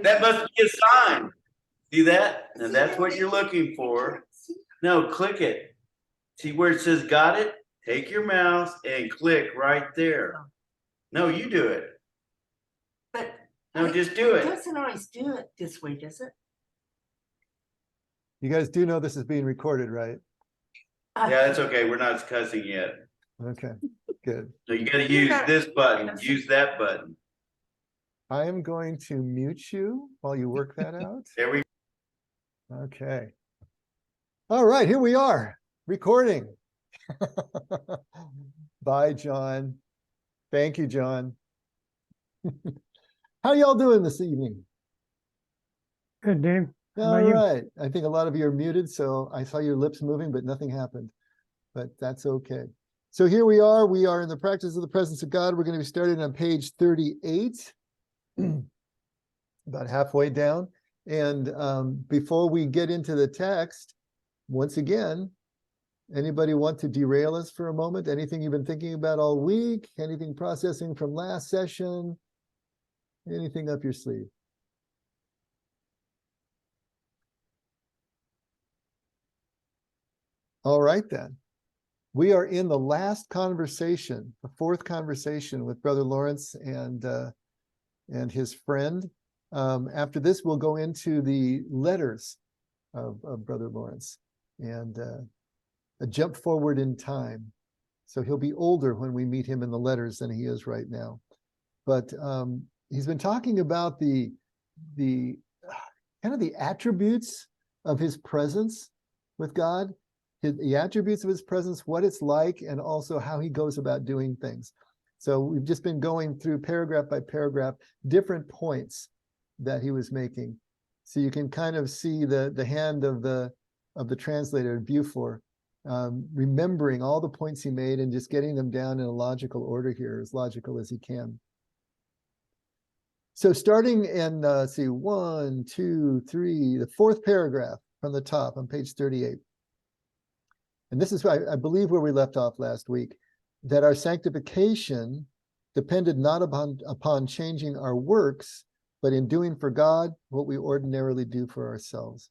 That must be a sign. See that? And that's what you're looking for. No, click it. See where it says got it? Take your mouse and click right there. No, you do it. But no, just do it. It doesn't always do it this way, does it? You guys do know this is being recorded, right? Yeah, it's okay. We're not cussing yet. Okay, good. So you got to use this button. Use that button. I am going to mute you while you work that out. There we go. Okay. All right, here we are, recording. Bye, John. Thank you, John. How y'all doing this evening? Good, Dave. All right. I think a lot of you are muted, so I saw your lips moving, but nothing happened. But that's okay. So here we are. We are in the practice of the presence of God. We're going to be starting on page 38, about halfway down. And before we get into the text, once again, anybody want to derail us for a moment? Anything you've been thinking about all week? Anything processing from last session? Anything up your sleeve? All right, then. We are in the last conversation, the fourth conversation with Brother Lawrence and his friend. After this, we'll go into the letters of Brother Lawrence and a jump forward in time. So he'll be older when we meet him in the letters than he is right now. But he's been talking about the kind of the attributes of his presence with God. The attributes of his presence, what it's like, and also how he goes about doing things. So we've just been going through paragraph by paragraph, different points that he was making. So you can kind of see the hand of the translator, Beaufort, remembering all the points he made and just getting them down in a logical order here, as logical as he can. So starting in, see, 1, 2, 3, the fourth paragraph from the top on page 38. And this is, I believe, where we left off last week, that our sanctification depended not upon changing our works, but in doing for God what we ordinarily do for ourselves.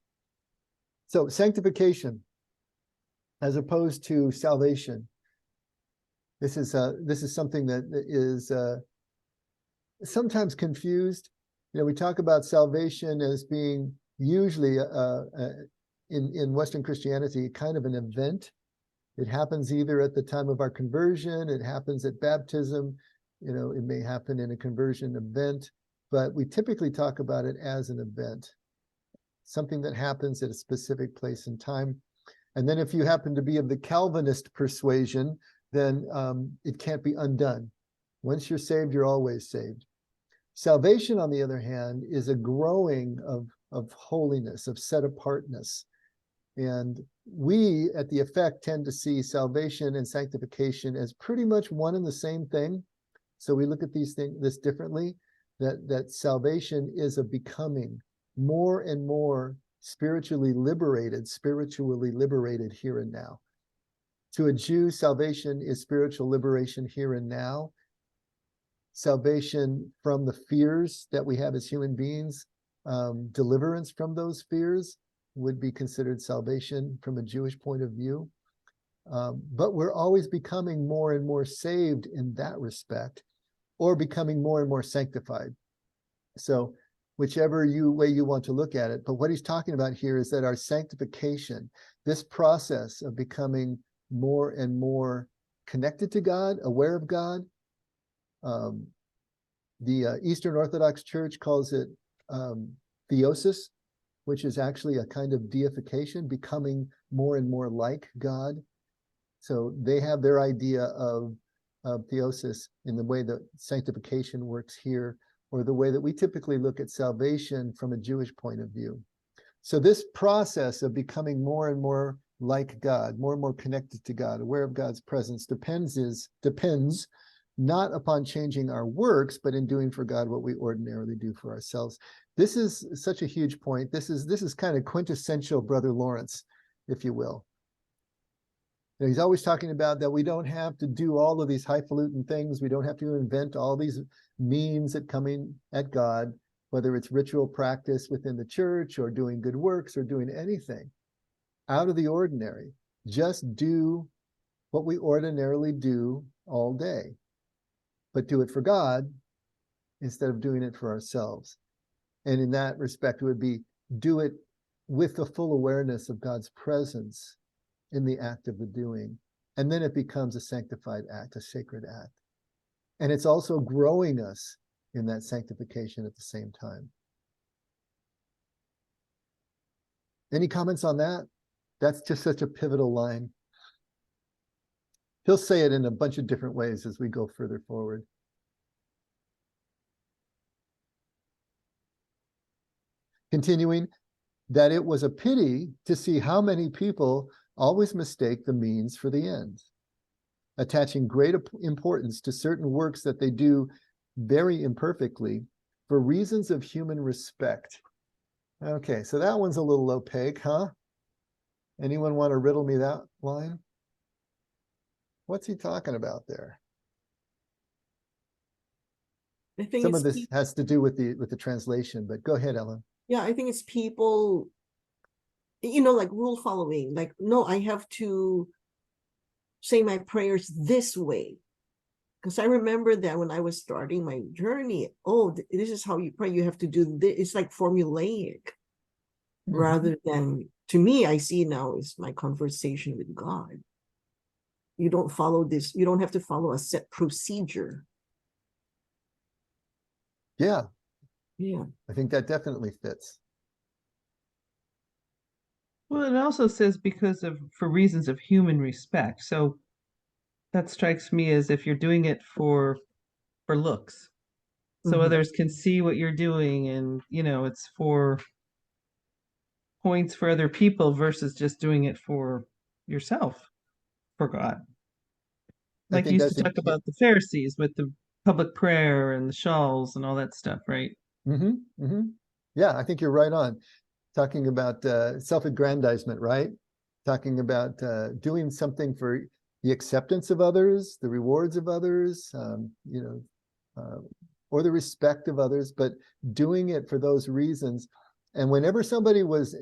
So sanctification, as opposed to salvation, this is something that is sometimes confused. You know, we talk about salvation as being usually in Western Christianity, kind of an event. It happens either at the time of our conversion, it happens at baptism, you know, it may happen in a conversion event, but we typically talk about it as an event, something that happens at a specific place and time. And then if you happen to be of the Calvinist persuasion, then it can't be undone. Once you're saved, you're always saved. Salvation, on the other hand, is a growing of holiness, of set-apartness. And we at the Effect tend to see salvation and sanctification as pretty much one and the same thing. So we look at this differently, that salvation is a becoming more and more spiritually liberated here and now. To a Jew, salvation is spiritual liberation here and now. Salvation from the fears that we have as human beings, deliverance from those fears would be considered salvation from a Jewish point of view. But we're always becoming more and more saved in that respect, or becoming more and more sanctified. So whichever way you want to look at it. But what he's talking about here is that our sanctification, this process of becoming more and more connected to God, aware of God. The Eastern Orthodox Church calls it theosis, which is actually a kind of deification, becoming more and more like God. So they have their idea of theosis in the way that sanctification works here, or the way that we typically look at salvation from a Jewish point of view. So this process of becoming more and more like God, more and more connected to God, aware of God's presence, depends not upon changing our works, but in doing for God what we ordinarily do for ourselves. This is such a huge point. This is kind of quintessential Brother Lawrence, if you will. You know, he's always talking about that we don't have to do all of these highfalutin things. We don't have to invent all these means at coming at God. whether it's ritual practice within the church or doing good works or doing anything out of the ordinary. Just do what we ordinarily do all day, but do it for God instead of doing it for ourselves. And in that respect, it would be do it with the full awareness of God's presence in the act of the doing. And then it becomes a sanctified act, a sacred act. And it's also growing us in that sanctification at the same time. Any comments on that? That's just such a pivotal line. He'll say it in a bunch of different ways as we go further forward. Continuing, that it was a pity to see how many people always mistake the means for the end, attaching great importance to certain works that they do very imperfectly for reasons of human respect. Okay, so that one's a little opaque, huh? Anyone want to riddle me that line? What's he talking about there? I think Some it's of this has to do with the translation, but go ahead, Ellen. yeah, I think it's people, you know, like rule following, like, no, I have to say my prayers this way. Because I remember that when I was starting my journey, oh, this is how you pray. You have to do this. It's like formulaic rather than, to me, I see now is my conversation with God. You don't follow this. You don't have to follow a set procedure. Yeah, Yeah. I think that definitely fits. Well, it also says for reasons of human respect. So that strikes me as if you're doing it for looks. So Mhm. others can see what you're doing, and it's for points for other people versus just doing it for yourself, for God. I Like think you used that's to talk about the Pharisees with the public prayer and the shawls and all that stuff, right? Yeah, I think you're right on. Talking about self-aggrandizement, right? Talking about doing something for the acceptance of others, the rewards of others, or the respect of others, but doing it for those reasons. And whenever somebody was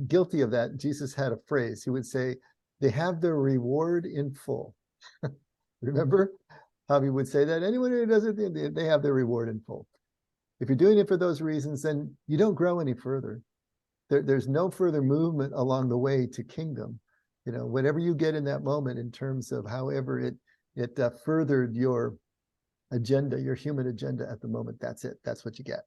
guilty of that, Jesus had a phrase. He would say, they have their reward in full. Remember how he would say that? Anyone who does it, they have their reward in full. If you're doing it for those reasons, then you don't grow any further. There's no further movement along the way to kingdom. Whatever you get in that moment in terms of however it furthered your agenda, your human agenda at the moment, that's it. That's what you get.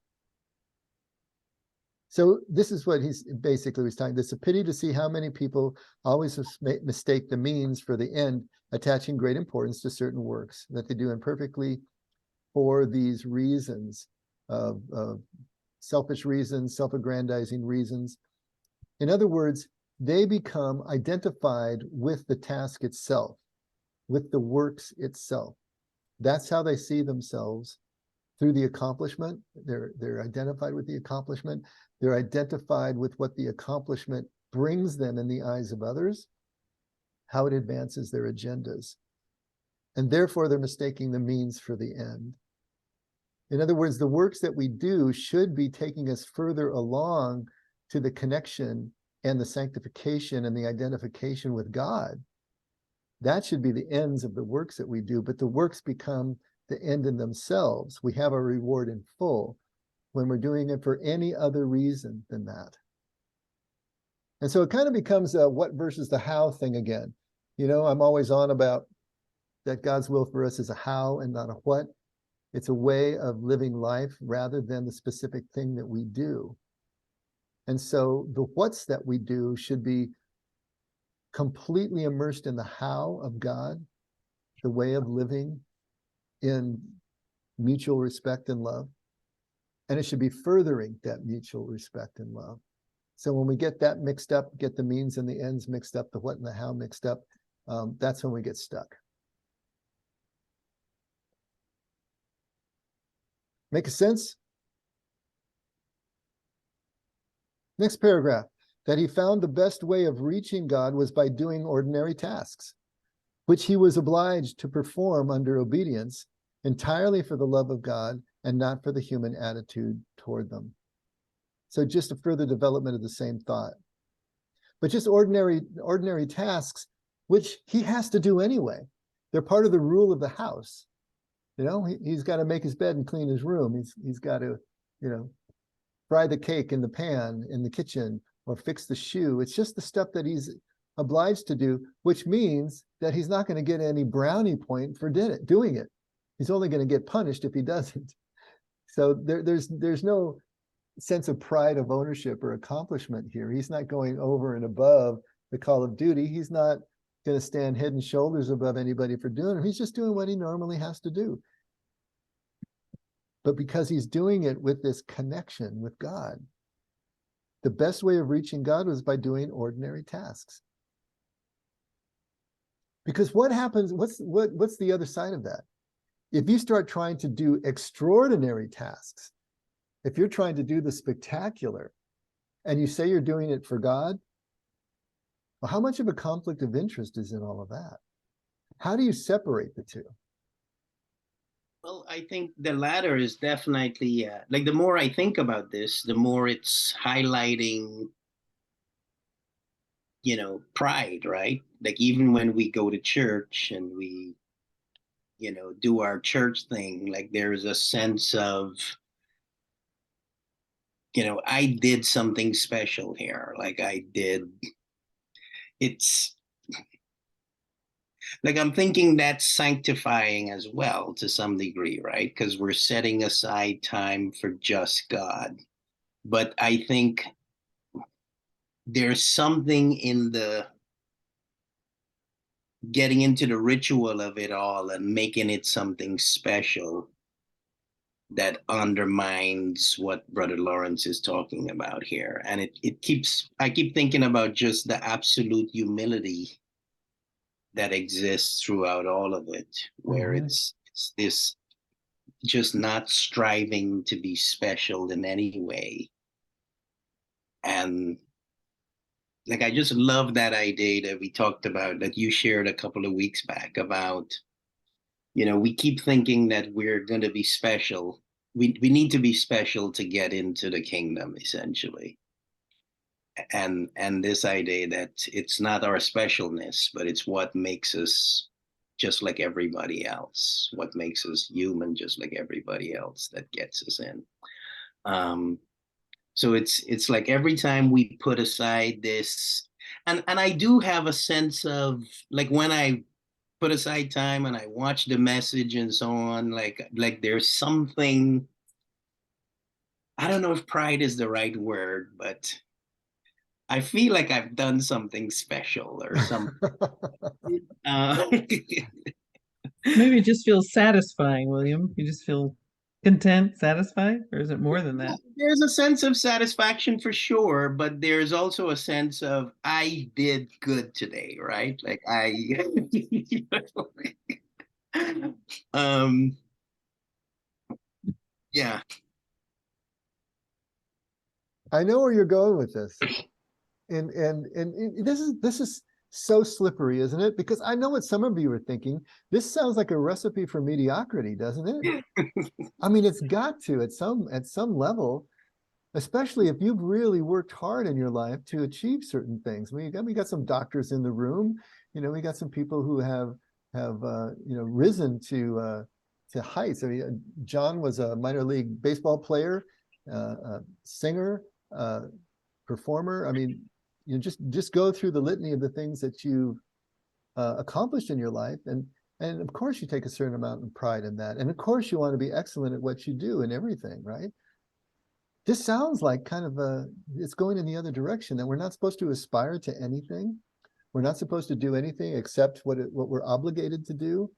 So this is what he's basically was talking. It's a pity to see how many people always mistake the means for the end, attaching great importance to certain works that they do imperfectly for these reasons of selfish reasons, self-aggrandizing reasons. In other words, they become identified with the task itself, with the works itself. That's how they see themselves, through the accomplishment. They're identified with the accomplishment. They're identified with what the accomplishment brings them in the eyes of others, how it advances their agendas. And therefore, they're mistaking the means for the end. In other words, the works that we do should be taking us further along to the connection and the sanctification and the identification with God. That should be the ends of the works that we do, but the works become the end in themselves. We have a reward in full when we're doing it for any other reason than that. And so it kind of becomes a what versus the how thing again. I'm always on about that God's will for us is a how and not a what. It's a way of living life rather than the specific thing that we do. And so the what's that we do should be completely immersed in the how of God, the way of living in mutual respect and love. And it should be furthering that mutual respect and love. So when we get that mixed up, get the means and the ends mixed up, the what and the how mixed up, that's when we get stuck. Make sense? Next paragraph, that he found the best way of reaching God was by doing ordinary tasks, which he was obliged to perform under obedience entirely for the love of God and not for the human attitude toward them. So just a further development of the same thought. But just ordinary tasks, which he has to do anyway. They're part of the rule of the house. You know, he's got to make his bed and clean his room. He's got to, you know, fry the cake in the pan in the kitchen or fix the shoe. It's just the stuff that he's obliged to do, which means that he's not going to get any brownie point for doing it. He's only going to get punished if he doesn't. So there's no sense of pride of ownership or accomplishment here. He's not going over and above the call of duty. He's not going to stand head and shoulders above anybody for doing it. He's just doing what he normally has to do. But because he's doing it with this connection with God, the best way of reaching God was by doing ordinary tasks. Because what happens, what's the other side of that? If you start trying to do extraordinary tasks, if you're trying to do the spectacular, and you say you're doing it for God, well, how much of a conflict of interest is in all of that? How do you separate the two? Well, I think the latter is definitely, like the more I think about this, the more it's highlighting, you know, pride, right? Like even when we go to church and we, you know, do our church thing, like there's a sense of, you know, I did something special here. Like it's like I'm thinking that's sanctifying as well to some degree, right? Because we're setting aside time for just God. But I think there's something in the getting into the ritual of it all and making it something special that undermines what Brother Lawrence is talking about here. And I keep thinking about just the absolute humility that exists throughout all of it, where it's this just not striving to be special in any way. And like, I just love that idea that we talked about, that you shared a couple of weeks back about, you know, we keep thinking that we're going to be special. We need to be special to get into the kingdom, essentially. And this idea that it's not our specialness, but it's what makes us just like everybody else, what makes us human just like everybody else, that gets us in. So it's like every time we put aside this, and I do have a sense of, like, when I put aside time and I watch the message and so on, like there's something, I don't know if pride is the right word, but I feel like I've done something special or something. Maybe it just feels satisfying, William. You just feel content, satisfied, or is it more than that? There's a sense of satisfaction for sure, but there's also a sense of I did good today, right? Like yeah. I know where you're going with this. And this is so slippery, isn't it? Because I know what some of you are thinking. This sounds like a recipe for mediocrity, doesn't it? I mean, it's got to at some level, especially if you've really worked hard in your life to achieve certain things. We got some doctors in the room. You know, we got some people who have you know, risen to heights. I mean, John was a minor league baseball player, singer, performer. I mean, you just go through the litany of the things that you've accomplished in your life, and of course you take a certain amount of pride in that, and of course you want to be excellent at what you do and everything, right? This sounds like kind of it's going in the other direction, that we're not supposed to aspire to anything. We're not supposed to do anything except what we're obligated to do.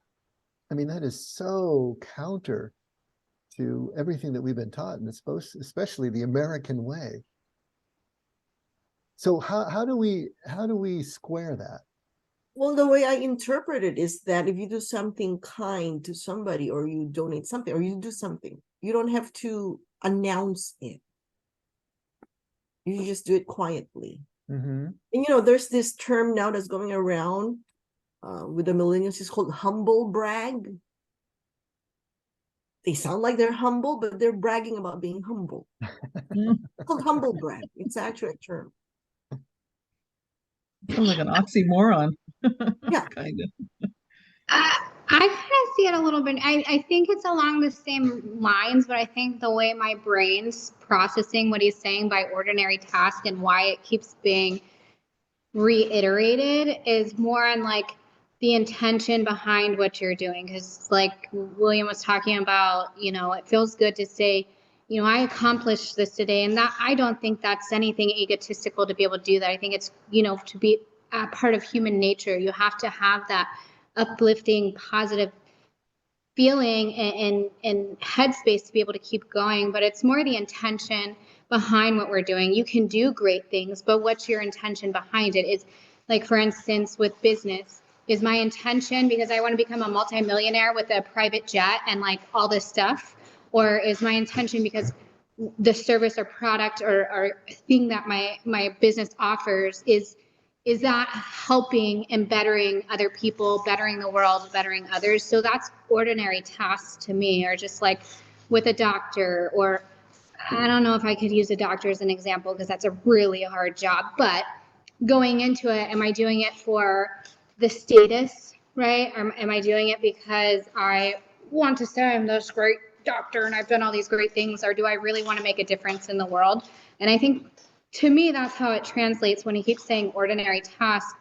I mean, that is so counter to everything that we've been taught, and it's especially the American way. So how do we square that? Well, the way I interpret it is that if you do something kind to somebody, or you donate something, or you do something, you don't have to announce it. You just do it quietly. Mm-hmm. And you know, there's this term now that's going around with the millennials. It's called humble brag. they sound like they're humble, but they're bragging about being humble. Mm, It's called humble brag. It's actually a term. Sounds like an oxymoron. Yeah. Kind of. I kind of see it a little bit. I think it's along the same lines, but I think the way my brain's processing what he's saying by ordinary task and why it keeps being reiterated is more on like the intention behind what you're doing. Because like William was talking about, it feels good to say, I accomplished this today. And that I don't think that's anything egotistical to be able to do that. I think it's, to be a part of human nature. You have to have that uplifting, positive feeling and headspace to be able to keep going. But it's more the intention behind what we're doing. You can do great things, but what's your intention behind it? Is like, for instance, with business, is my intention because I want to become a multimillionaire with a private jet and like all this stuff? Or is my intention because the service or product or thing that my business offers is that helping and bettering other people, bettering the world, bettering others? So that's ordinary tasks to me, or just like with a doctor, or I don't know if I could use a doctor as an example because that's a really hard job, but going into it, am I doing it for the status, right? Or am I doing it because I want to say I'm this great doctor and I've done all these great things, or do I really want to make a difference in the world? And I think to me, that's how it translates when he keeps saying ordinary task.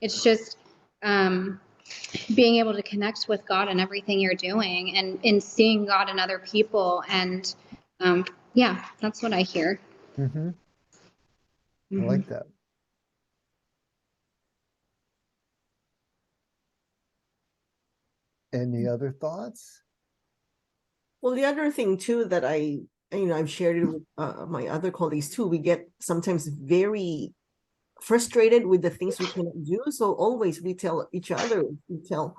It's just being able to connect with God in everything you're doing and in seeing God in other people. And yeah, that's what I hear. I like that. Any other thoughts? Well, the other thing too that I've shared it with my other colleagues too. We get sometimes very frustrated with the things we cannot do. So always we tell each other, we tell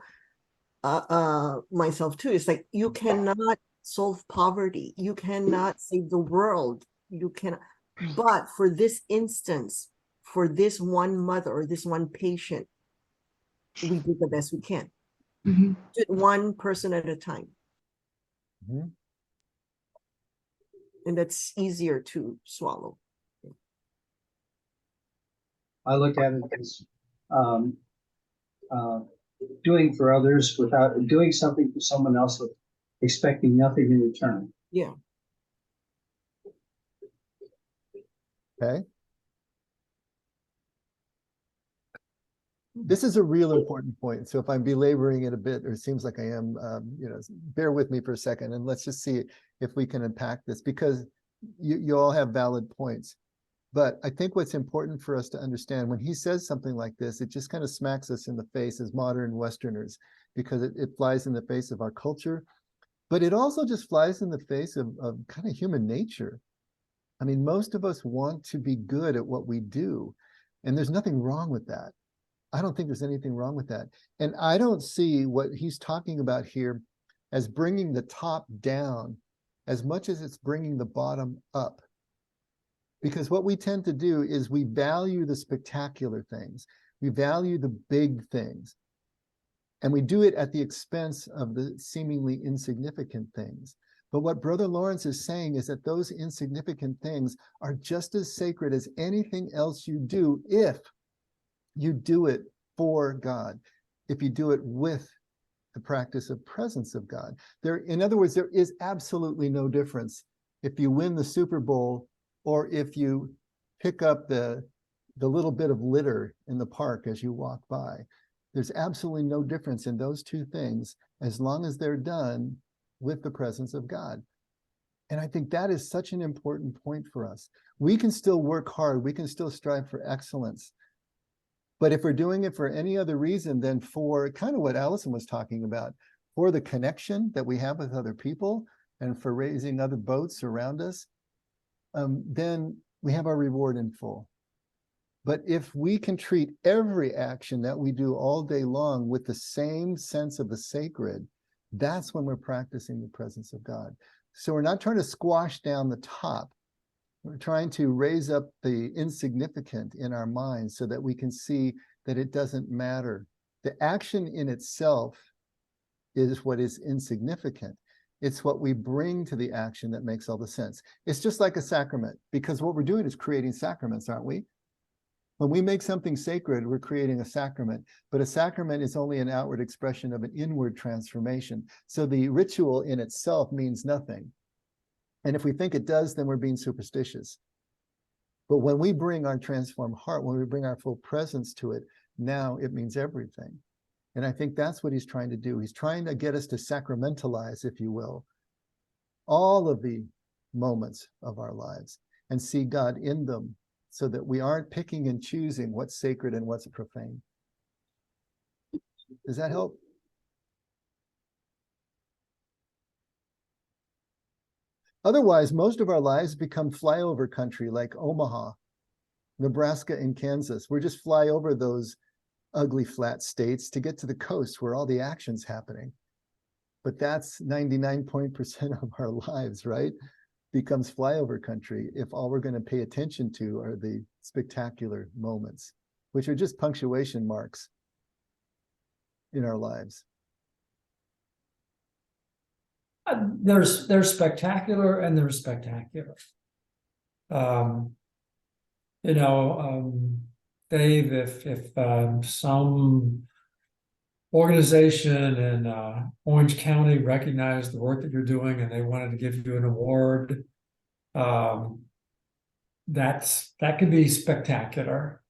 myself too. It's like, you cannot solve poverty. You cannot save the world. You cannot. But for this instance, for this one mother or this one patient, we do the best we can. Mm-hmm. Do it one person at a time. Mhm. And that's easier to swallow. I look at it as doing for others without doing something for someone else with expecting nothing in return. Yeah. Okay. This is a real important point. So if I'm belaboring it a bit, or it seems like I am, bear with me for a second, and let's just see if we can unpack this, because you all have valid points. But I think what's important for us to understand, when he says something like this, it just kind of smacks us in the face as modern Westerners, because it flies in the face of our culture, but it also just flies in the face of kind of human nature. I mean, most of us want to be good at what we do, and there's nothing wrong with that. I don't think there's anything wrong with that. And I don't see what he's talking about here as bringing the top down as much as it's bringing the bottom up. Because what we tend to do is we value the spectacular things. We value the big things. And we do it at the expense of the seemingly insignificant things. But what Brother Lawrence is saying is that those insignificant things are just as sacred as anything else you do, if you do it for God, if you do it with the practice of presence of God. In other words, there is absolutely no difference if you win the Super Bowl or if you pick up the little bit of litter in the park as you walk by. There's absolutely no difference in those two things as long as they're done with the presence of God. And I think that is such an important point for us. We can still work hard. We can still strive for excellence. But if we're doing it for any other reason than for kind of what Allison was talking about, for the connection that we have with other people and for raising other boats around us, then we have our reward in full. But if we can treat every action that we do all day long with the same sense of the sacred, that's when we're practicing the presence of God. So we're not trying to squash down the top. We're trying to raise up the insignificant in our minds so that we can see that it doesn't matter. The action in itself is what is insignificant. It's what we bring to the action that makes all the sense. It's just like a sacrament, because what we're doing is creating sacraments, aren't we? When we make something sacred, we're creating a sacrament, but a sacrament is only an outward expression of an inward transformation. So the ritual in itself means nothing. And if we think it does, then we're being superstitious. But when we bring our transformed heart, when we bring our full presence to it, now it means everything. And I think that's what he's trying to do. He's trying to get us to sacramentalize, if you will, all of the moments of our lives and see God in them, so that we aren't picking and choosing what's sacred and what's profane. Does that help? Otherwise, most of our lives become flyover country, like Omaha, Nebraska, and Kansas. We're just fly over those ugly flat states to get to the coast where all the action's happening. But that's 99% of our lives, right? Becomes flyover country if all we're going to pay attention to are the spectacular moments, which are just punctuation marks in our lives. There's spectacular and there's spectacular. Dave, if some organization in Orange County recognized the work that you're doing and they wanted to give you an award, that could be spectacular.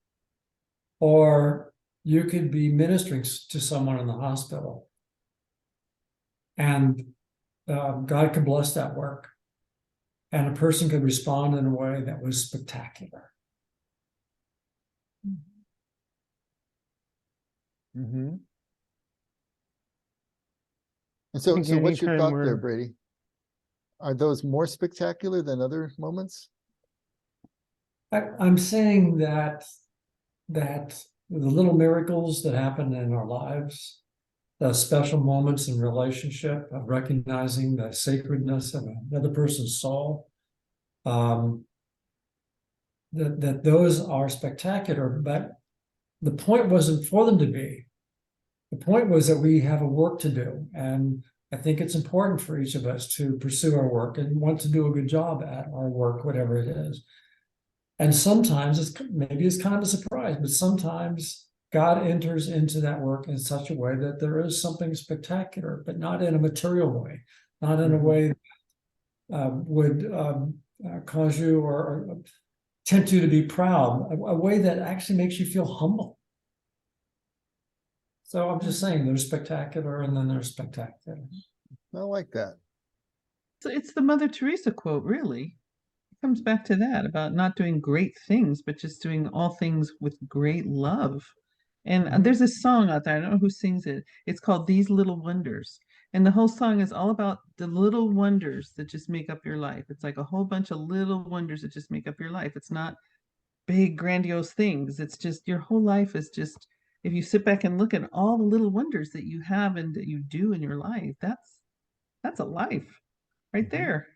Or you could be ministering to someone in the hospital, and God could bless that work, and a person could respond in a way that was spectacular. Mm-hmm. And so, think what's your anytime thought there, we're- Brady? Are those more spectacular than other moments? I'm saying that the little miracles that happen in our lives, the special moments in relationship of recognizing the sacredness of another person's soul, that those are spectacular, but the point wasn't for them to be. The point was that we have a work to do, and I think it's important for each of us to pursue our work and want to do a good job at our work, whatever it is. And sometimes it's kind of a surprise, but sometimes God enters into that work in such a way that there is something spectacular, but not in a material way, not in a way that would cause you or tempt you to be proud, a way that actually makes you feel humble. So I'm just saying there's spectacular and then there's spectacular. I like that. So it's the Mother Teresa quote, really. It comes back to that about not doing great things, but just doing all things with great love. And there's a song out there, I don't know who sings it. It's called These Little Wonders. And the whole song is all about the little wonders that just make up your life. It's like a whole bunch of little wonders that just make up your life. It's not big, grandiose things. It's just your whole life is just, if you sit back and look at all the little wonders that you have and that you do in your life, that's a life right there.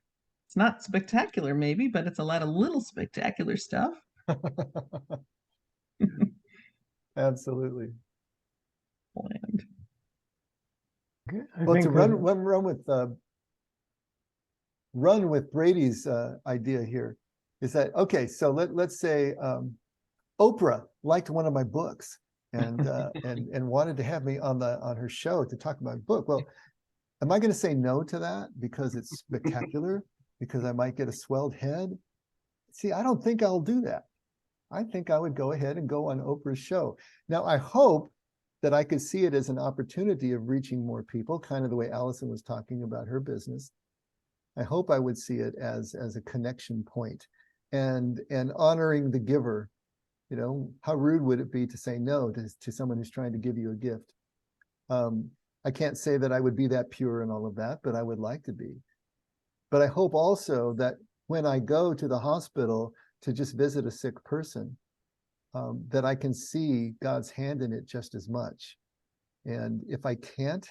It's not spectacular, maybe, but it's a lot of little spectacular stuff. Absolutely. Land. I Well, to think run with Brady's idea here is that, okay, so let's say Oprah liked one of my books and and wanted to have me on her show to talk about a book. Well, am I going to say no to that because it's spectacular? Because I might get a swelled head? See, I don't think I'll do that. I think I would go ahead and go on Oprah's show. Now, I hope that I could see it as an opportunity of reaching more people, kind of the way Allison was talking about her business. I hope I would see it as a connection point and honoring the giver. You know, how rude would it be to say no to someone who's trying to give you a gift? I can't say that I would be that pure and all of that, but I would like to be. But I hope also that when I go to the hospital to just visit a sick person, that I can see God's hand in it just as much. And if I can't,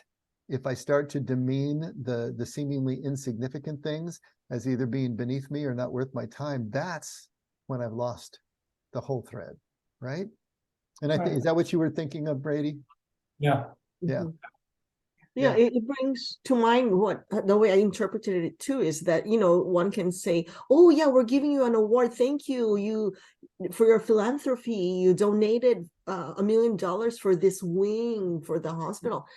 if I start to demean the seemingly insignificant things as either being beneath me or not worth my time, that's when I've lost the whole thread, right? And I think, is that what you were thinking of, Brady? Yeah. Yeah. Yeah, Yeah. it brings to mind what the way I interpreted it too is that, you know, one can say, oh yeah, we're giving you an award. Thank you. You for your philanthropy, you donated $1 million for this wing for the hospital.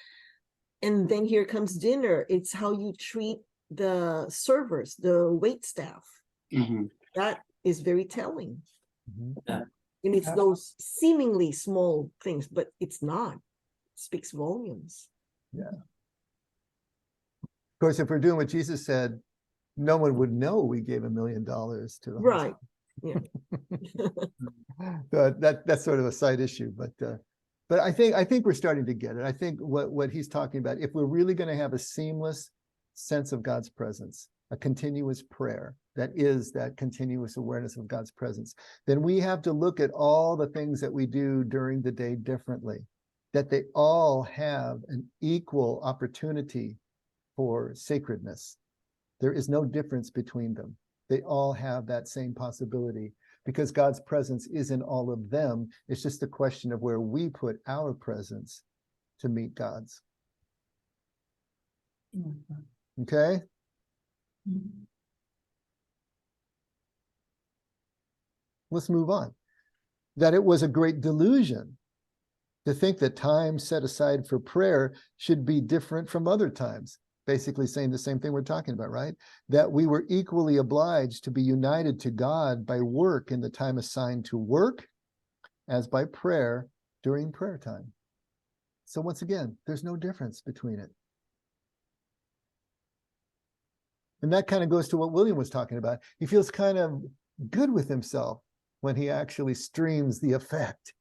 And then here comes dinner. It's how you treat the servers, the wait staff. Mhm. That is very telling. Mhm. And it's those seemingly small things, but it's not. It speaks volumes. Of course, if we're doing what Jesus said, no one would know we gave $1 million to the Right. Yeah. But that's sort of a side issue, but I think we're starting to get it. I think what he's talking about, if we're really going to have a seamless sense of God's presence, a continuous prayer that is that continuous awareness of God's presence, then we have to look at all the things that we do during the day differently, that they all have an equal opportunity for sacredness. There is no difference between them. They all have that same possibility because God's presence is in all of them. It's just a question of where we put our presence to meet God's. Okay? Let's move on. That it was a great delusion to think that time set aside for prayer should be different from other times. Basically saying the same thing we're talking about, right? That we were equally obliged to be united to God by work in the time assigned to work as by prayer during prayer time. So once again, there's no difference between it. And that kind of goes to what William was talking about. He feels kind of good with himself when he actually streams the effect.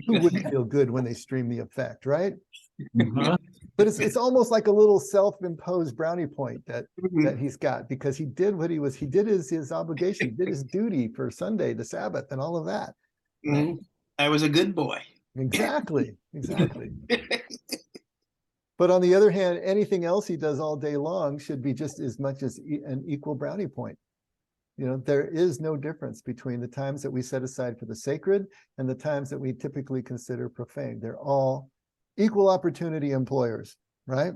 Who wouldn't feel good when they stream the effect, right? But it's almost like a little self-imposed brownie point that he's got because he did his obligation, he did his duty for Sunday, the Sabbath, and all of that. I was a good boy. Exactly. But on the other hand, anything else he does all day long should be just as much as an equal brownie point. You know, there is no difference between the times that we set aside for the sacred and the times that we typically consider profane. They're all equal opportunity employers, right?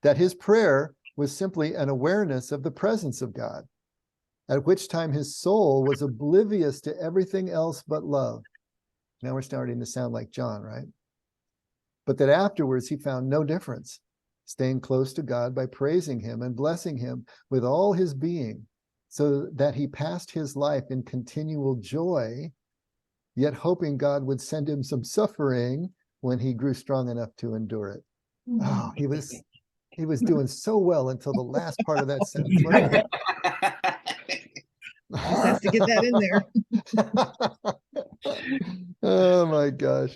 That his prayer was simply an awareness of the presence of God, at which time his soul was oblivious to everything else but love. Now we're starting to sound like John, right? But that afterwards he found no difference, staying close to God by praising him and blessing him with all his being, so that he passed his life in continual joy, yet hoping God would send him some suffering when he grew strong enough to endure it. Oh, he was doing so well until the last part of that sentence. Just has to get that in there. Oh my gosh.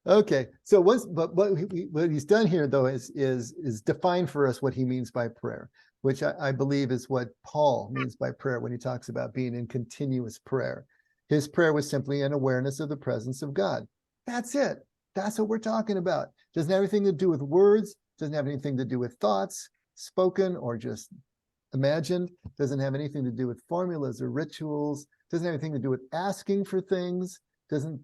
Okay, so what he's done here though is define for us what he means by prayer, which I believe is what Paul means by prayer when he talks about being in continuous prayer. His prayer was simply an awareness of the presence of God. That's it. That's what we're talking about. Doesn't have anything to do with words, doesn't have anything to do with thoughts, spoken or just imagined, doesn't have anything to do with formulas or rituals, doesn't have anything to do with asking for things, doesn't,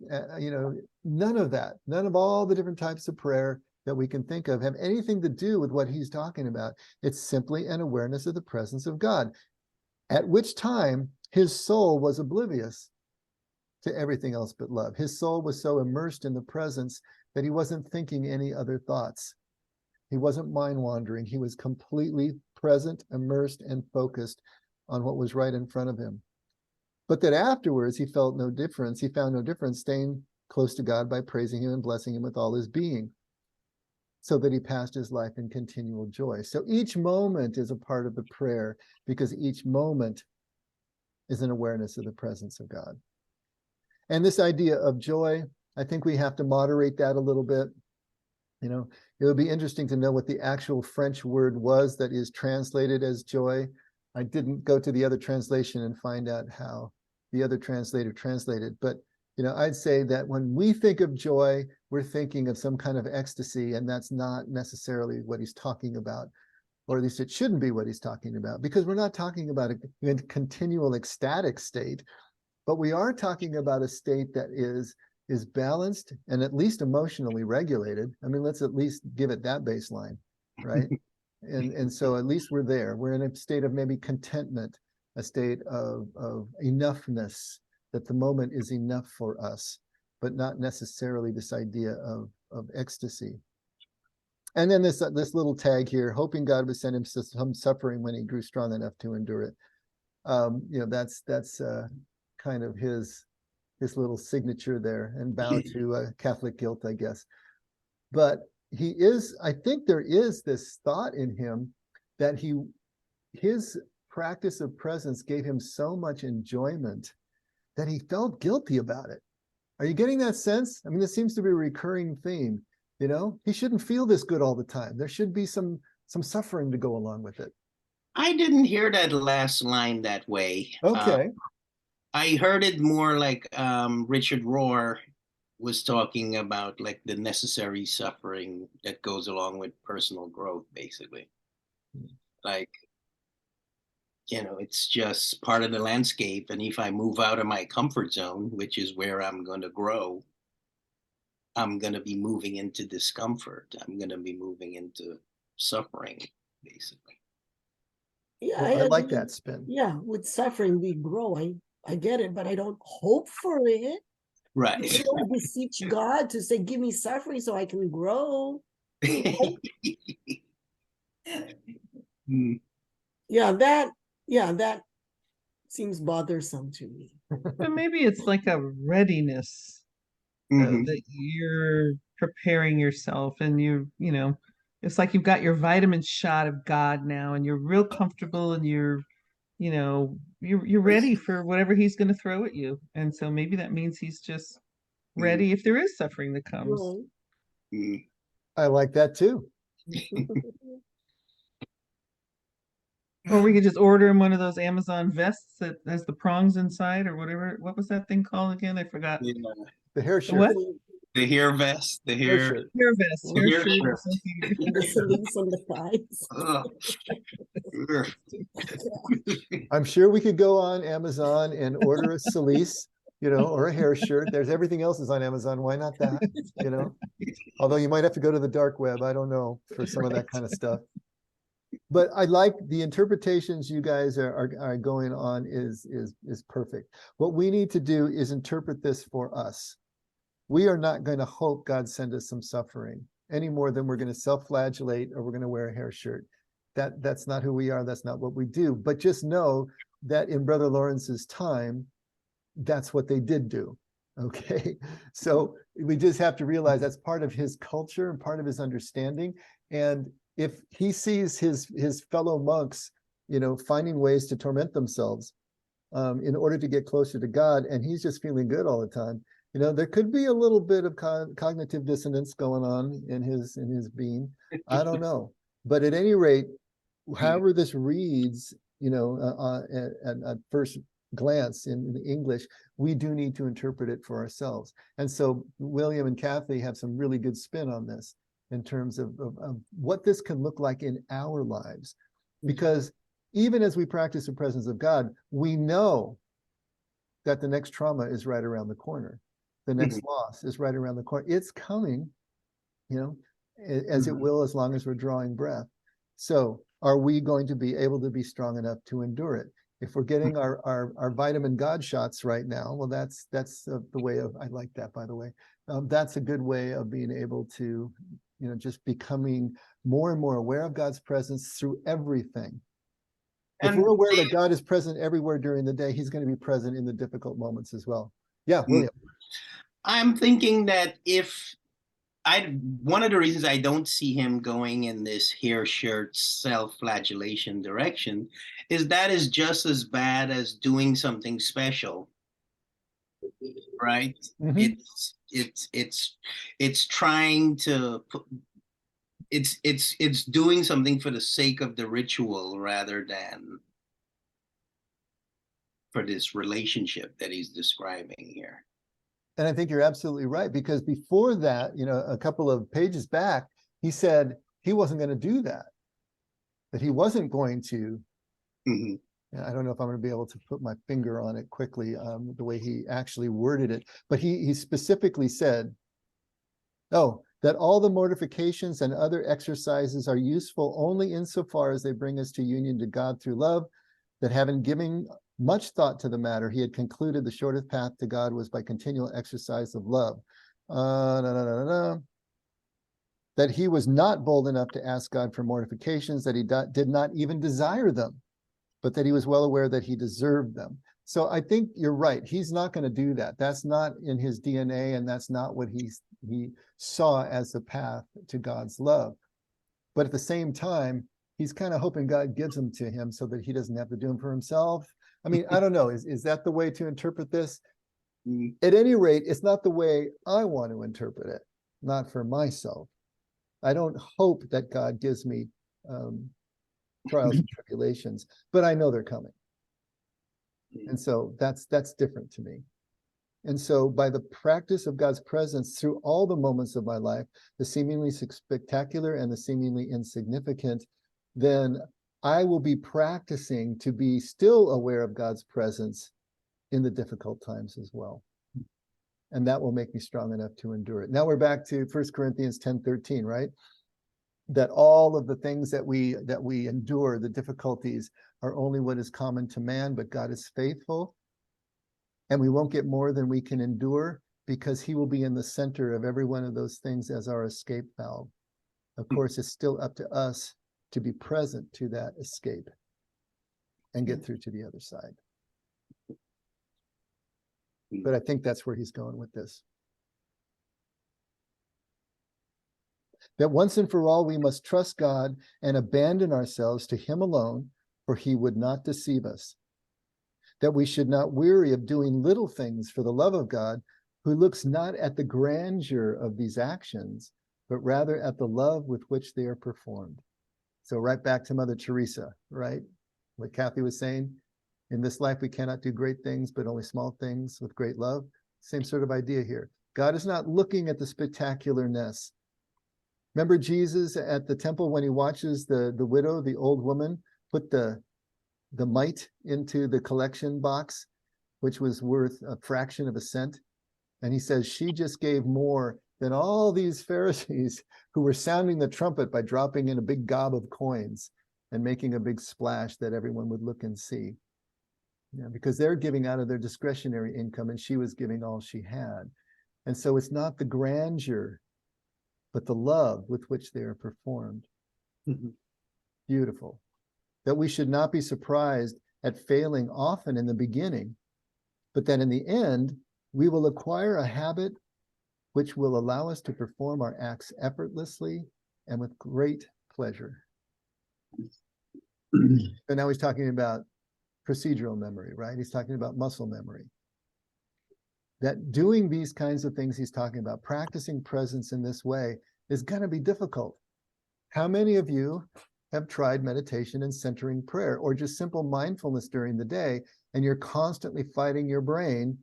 none of that, none of all the different types of prayer that we can think of have anything to do with what he's talking about. It's simply an awareness of the presence of God, at which time his soul was oblivious to everything else but love. His soul was so immersed in the presence that he wasn't thinking any other thoughts. He wasn't mind wandering. He was completely present, immersed, and focused on what was right in front of him. But that afterwards he felt no difference. He found no difference staying close to God by praising him and blessing him with all his being, so that he passed his life in continual joy. So each moment is a part of the prayer because each moment is an awareness of the presence of God. And this idea of joy, I think we have to moderate that a little bit. You know, it would be interesting to know what the actual French word was that is translated as joy. I didn't go to the other translation and find out how the other translator translated, but I'd say that when we think of joy, we're thinking of some kind of ecstasy, and that's not necessarily what he's talking about, or at least it shouldn't be what he's talking about, because we're not talking about a continual ecstatic state, but we are talking about a state that is, is balanced and at least emotionally regulated. I mean, let's at least give it that baseline, right? And so at least we're there. We're in a state of maybe contentment, a state of enoughness, that the moment is enough for us, but not necessarily this idea of ecstasy. And then this little tag here, hoping God would send him some suffering when he grew strong enough to endure it. You know, that's kind of his little signature there, and bow to Catholic guilt, I guess. But he is, I think there is this thought in him that his practice of presence gave him so much enjoyment that he felt guilty about it. Are you getting that sense? I mean, this seems to be a recurring theme. You know, he shouldn't feel this good all the time. There should be some suffering to go along with it. I didn't hear that last line that way. Okay. I heard it more like Richard Rohr was talking about, like, the necessary suffering that goes along with personal growth, basically. Like, you know, it's just part of the landscape. And if I move out of my comfort zone, which is where I'm going to grow, I'm going to be moving into discomfort. I'm going to be moving into suffering, basically. Yeah, Well, I like agree. that spin. Yeah, with suffering we grow. I get it, but I don't hope for it. I Right. don't beseech God to say, give me suffering so I can grow. Mm. Yeah, that seems bothersome to me. But maybe it's like a readiness Mhm. that you're preparing yourself, and you know, it's like you've got your vitamin shot of God now, and you're real comfortable, and you're ready for whatever he's going to throw at you. And so maybe that means he's just ready if there is suffering that comes. Right. Mm. I like that too. Or we could just order him one of those Amazon vests that has the prongs inside, or whatever. What was that thing called again? I forgot. Yeah. The hair The shirt. what? The hair vest, the Hair hair. shirt. Hair vest, hair Hair shirt or shirt. something. And the sleeves on the thighs. Ugh. I'm sure we could go on Amazon and order a cilice, you know, or a hair shirt. There's everything else is on Amazon. Why not that? You know, although you might have to go to the dark web. I don't know, for some of that kind of stuff. But I like the interpretations you guys are going on is perfect. What we need to do is interpret this for us. We are not going to hope God send us some suffering any more than we're going to self-flagellate or we're going to wear a hair shirt. That's not who we are. That's not what we do. But just know that in Brother Lawrence's time, that's what they did do. Okay. So we just have to realize that's part of his culture and part of his understanding. And if he sees his fellow monks, you know, finding ways to torment themselves in order to get closer to God, and he's just feeling good all the time, you know, there could be a little bit of cognitive dissonance going on in his being. I don't know. But at any rate, however this reads, you know, at first glance in the English, we do need to interpret it for ourselves. And so William and Kathy have some really good spin on this in terms of what this can look like in our lives. Because even as we practice the presence of God, we know that the next trauma is right around the corner. The next loss is right around the corner. It's coming, you know, as it will, as long as we're drawing breath. So are we going to be able to be strong enough to endure it? If we're getting our vitamin God shots right now, well, that's the way of, I like that, by the way. That's a good way of being able to, you know, just becoming more and more aware of God's presence through everything. If we're aware that God is present everywhere during the day, he's going to be present in the difficult moments as well. Yeah, William. I'm thinking that one of the reasons I don't see him going in this hair shirt self-flagellation direction is that is just as bad as doing something special, right? It's trying to put, it's doing something for the sake of the ritual rather than for this relationship that he's describing here. And I think you're absolutely right, because before that, you know, a couple of pages back, he said he wasn't going to do that, that he wasn't going to And I don't know if I'm going to be able to put my finger on it quickly, the way he actually worded it, but he specifically said, oh, that all the mortifications and other exercises are useful only insofar as they bring us to union to God through love, that having given much thought to the matter, he had concluded the shortest path to God was by continual exercise of love. That he was not bold enough to ask God for mortifications, that he did not even desire them, but that he was well aware that he deserved them. So I think you're right. He's not going to do that. That's not in his DNA, and that's not what he saw as the path to God's love. But at the same time, he's kind of hoping God gives them to him so that he doesn't have to do them for himself. I mean, I don't know. Is that the way to interpret this? At any rate, it's not the way I want to interpret it, not for myself. I don't hope that God gives me trials and tribulations, but I know they're coming. And so that's different to me. And so by the practice of God's presence through all the moments of my life, the seemingly spectacular and the seemingly insignificant, then I will be practicing to be still aware of God's presence in the difficult times as well. And that will make me strong enough to endure it. Now we're back to 1 Corinthians 10:13, right? That all of the things that we endure, the difficulties, are only what is common to man, but God is faithful. And we won't get more than we can endure because he will be in the center of every one of those things as our escape valve. Of course, it's still up to us to be present to that escape and get through to the other side. But I think that's where he's going with this. That once and for all, we must trust God and abandon ourselves to him alone, for he would not deceive us. That we should not weary of doing little things for the love of God, who looks not at the grandeur of these actions, but rather at the love with which they are performed. So right back to Mother Teresa, right? What Kathy was saying, in this life we cannot do great things, but only small things with great love. Same sort of idea here. God is not looking at the spectacularness. Remember Jesus at the temple when he watches the widow, the old woman, put the mite into the collection box, which was worth a fraction of a cent. And he says she just gave more than all these Pharisees who were sounding the trumpet by dropping in a big gob of coins and making a big splash that everyone would look and see. Yeah, because they're giving out of their discretionary income and she was giving all she had. And so it's not the grandeur, but the love with which they are performed. Beautiful. That we should not be surprised at failing often in the beginning, but that in the end, we will acquire a habit which will allow us to perform our acts effortlessly and with great pleasure. So now he's talking about procedural memory, right? He's talking about muscle memory. That doing these kinds of things he's talking about, practicing presence in this way, is going to be difficult. How many of you have tried meditation and centering prayer or just simple mindfulness during the day, and you're constantly fighting your brain,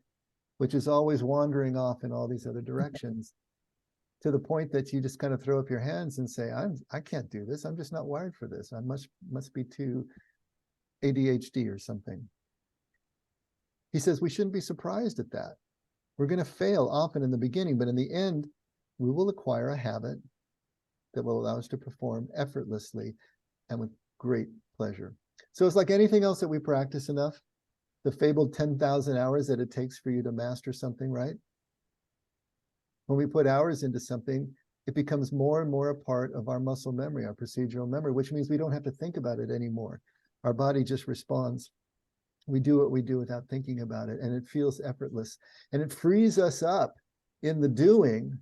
which is always wandering off in all these other directions, to the point that you just kind of throw up your hands and say, I can't do this. I'm just not wired for this. I must be too ADHD or something. He says we shouldn't be surprised at that. We're going to fail often in the beginning, but in the end, we will acquire a habit that will allow us to perform effortlessly and with great pleasure. So it's like anything else that we practice enough, the fabled 10,000 hours that it takes for you to master something, right? When we put hours into something, it becomes more and more a part of our muscle memory, our procedural memory, which means we don't have to think about it anymore. Our body just responds. We do what we do without thinking about it, and it feels effortless. And it frees us up in the doing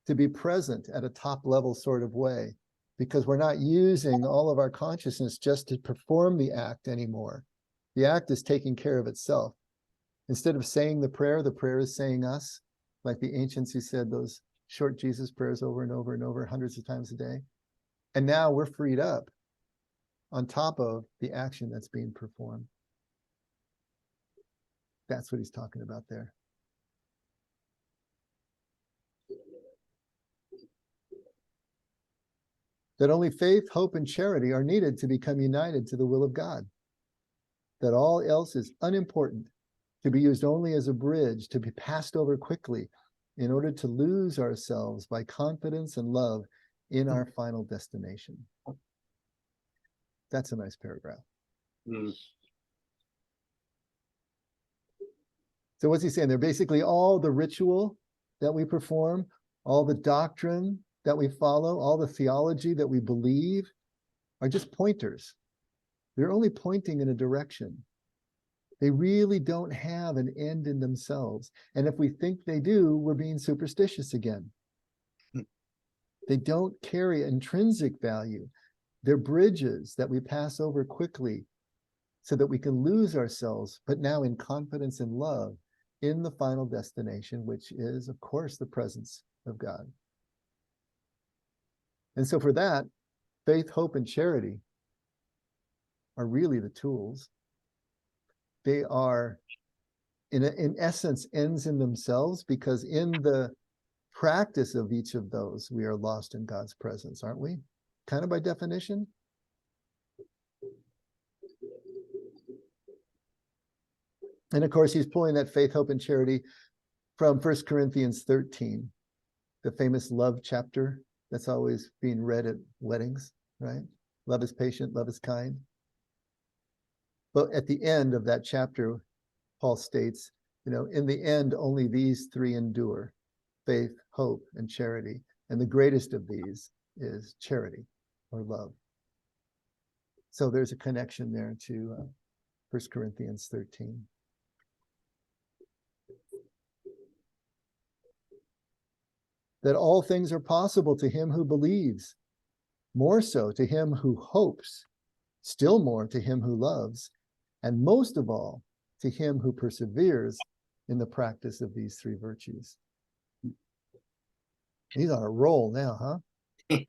to be present at a top level sort of way, because we're not using all of our consciousness just to perform the act anymore. The act is taking care of itself. Instead of saying the prayer is saying us, like the ancients who said those short Jesus prayers over and over and over hundreds of times a day. And now we're freed up on top of the action that's being performed. That's what he's talking about there. That only faith, hope, and charity are needed to become united to the will of God. that all else is unimportant, to be used only as a bridge, to be passed over quickly, in order to lose ourselves by confidence and love in our final destination. That's a nice paragraph. Mm. So what's he saying? They're basically all the ritual that we perform, all the doctrine that we follow, all the theology that we believe are just pointers. They're only pointing in a direction. They really don't have an end in themselves. And if we think they do, we're being superstitious again. They don't carry intrinsic value. They're bridges that we pass over quickly so that we can lose ourselves, but now in confidence and love in the final destination, which is, of course, the presence of God. And so for that, faith, hope, and charity are really the tools. They are, in essence, ends in themselves, because in the practice of each of those, we are lost in God's presence, aren't we? Kind of by definition. And of course, he's pulling that faith, hope, and charity from 1 Corinthians 13, the famous love chapter that's always being read at weddings, right? Love is patient, love is kind. But at the end of that chapter, Paul states, in the end, only these three endure: faith, hope, and charity. And the greatest of these is charity, or love. So there's a connection there to 1 Corinthians 13. That all things are possible to him who believes, more so to him who hopes, still more to him who loves, and most of all to him who perseveres in the practice of these three virtues. He's on a roll now, huh?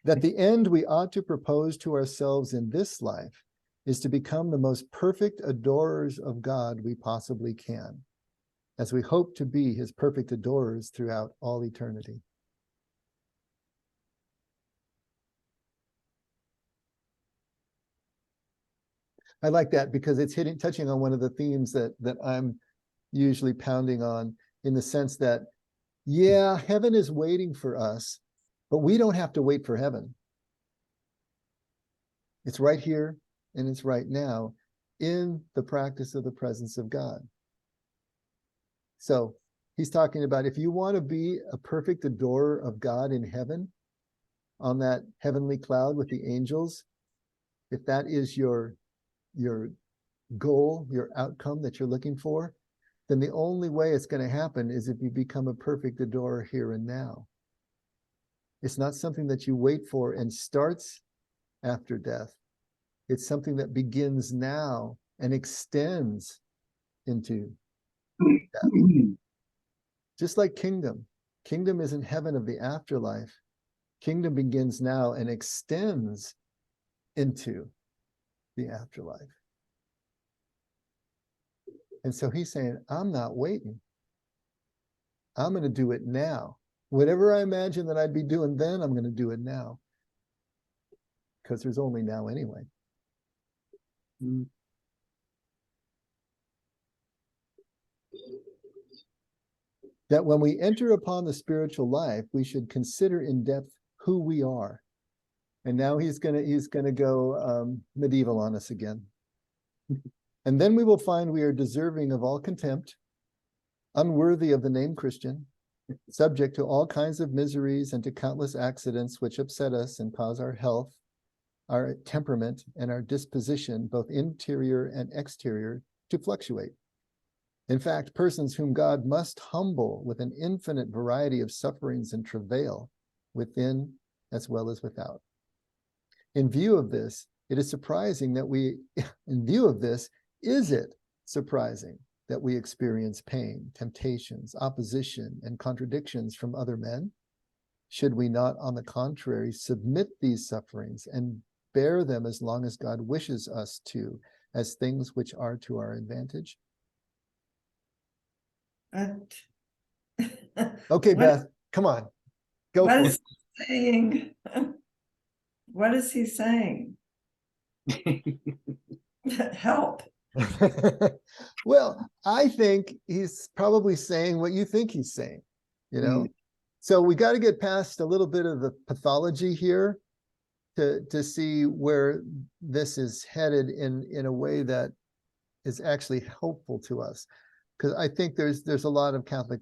That the end we ought to propose to ourselves in this life is to become the most perfect adorers of God we possibly can, as we hope to be his perfect adorers throughout all eternity. I like that because it's touching on one of the themes that I'm usually pounding on, in the sense that, yeah, heaven is waiting for us, but we don't have to wait for heaven. It's right here and it's right now in the practice of the presence of God. So he's talking about, if you want to be a perfect adorer of God in heaven, on that heavenly cloud with the angels, if that is your goal, your outcome that you're looking for, then the only way it's going to happen is if you become a perfect adorer here and now. It's not something that you wait for and starts after death. It's something that begins now and extends into death. Just like kingdom. Kingdom isn't heaven of the afterlife. Kingdom begins now and extends into the afterlife. And so he's saying, I'm not waiting. I'm going to do it now. Whatever I imagine that I'd be doing then, I'm going to do it now. Because there's only now anyway. That when we enter upon the spiritual life, we should consider in depth who we are. And now he's gonna go medieval on us again. And then we will find we are deserving of all contempt, unworthy of the name Christian, subject to all kinds of miseries and to countless accidents which upset us and cause our health, our temperament, and our disposition, both interior and exterior, to fluctuate. In fact, persons whom God must humble with an infinite variety of sufferings and travail, within as well as without. In view of this, it is surprising that is it surprising that we experience pain, temptations, opposition, and contradictions from other men? Should we not, on the contrary, submit these sufferings and bear them as long as God wishes us to, as things which are to our advantage? Okay, Beth, come on. Go for it. Saying? What is he saying? Help. Well, I think he's probably saying what you think he's saying, you know? So we got to get past a little bit of the pathology here to see where this is headed in a way that is actually helpful to us. Because I think there's a lot of Catholic,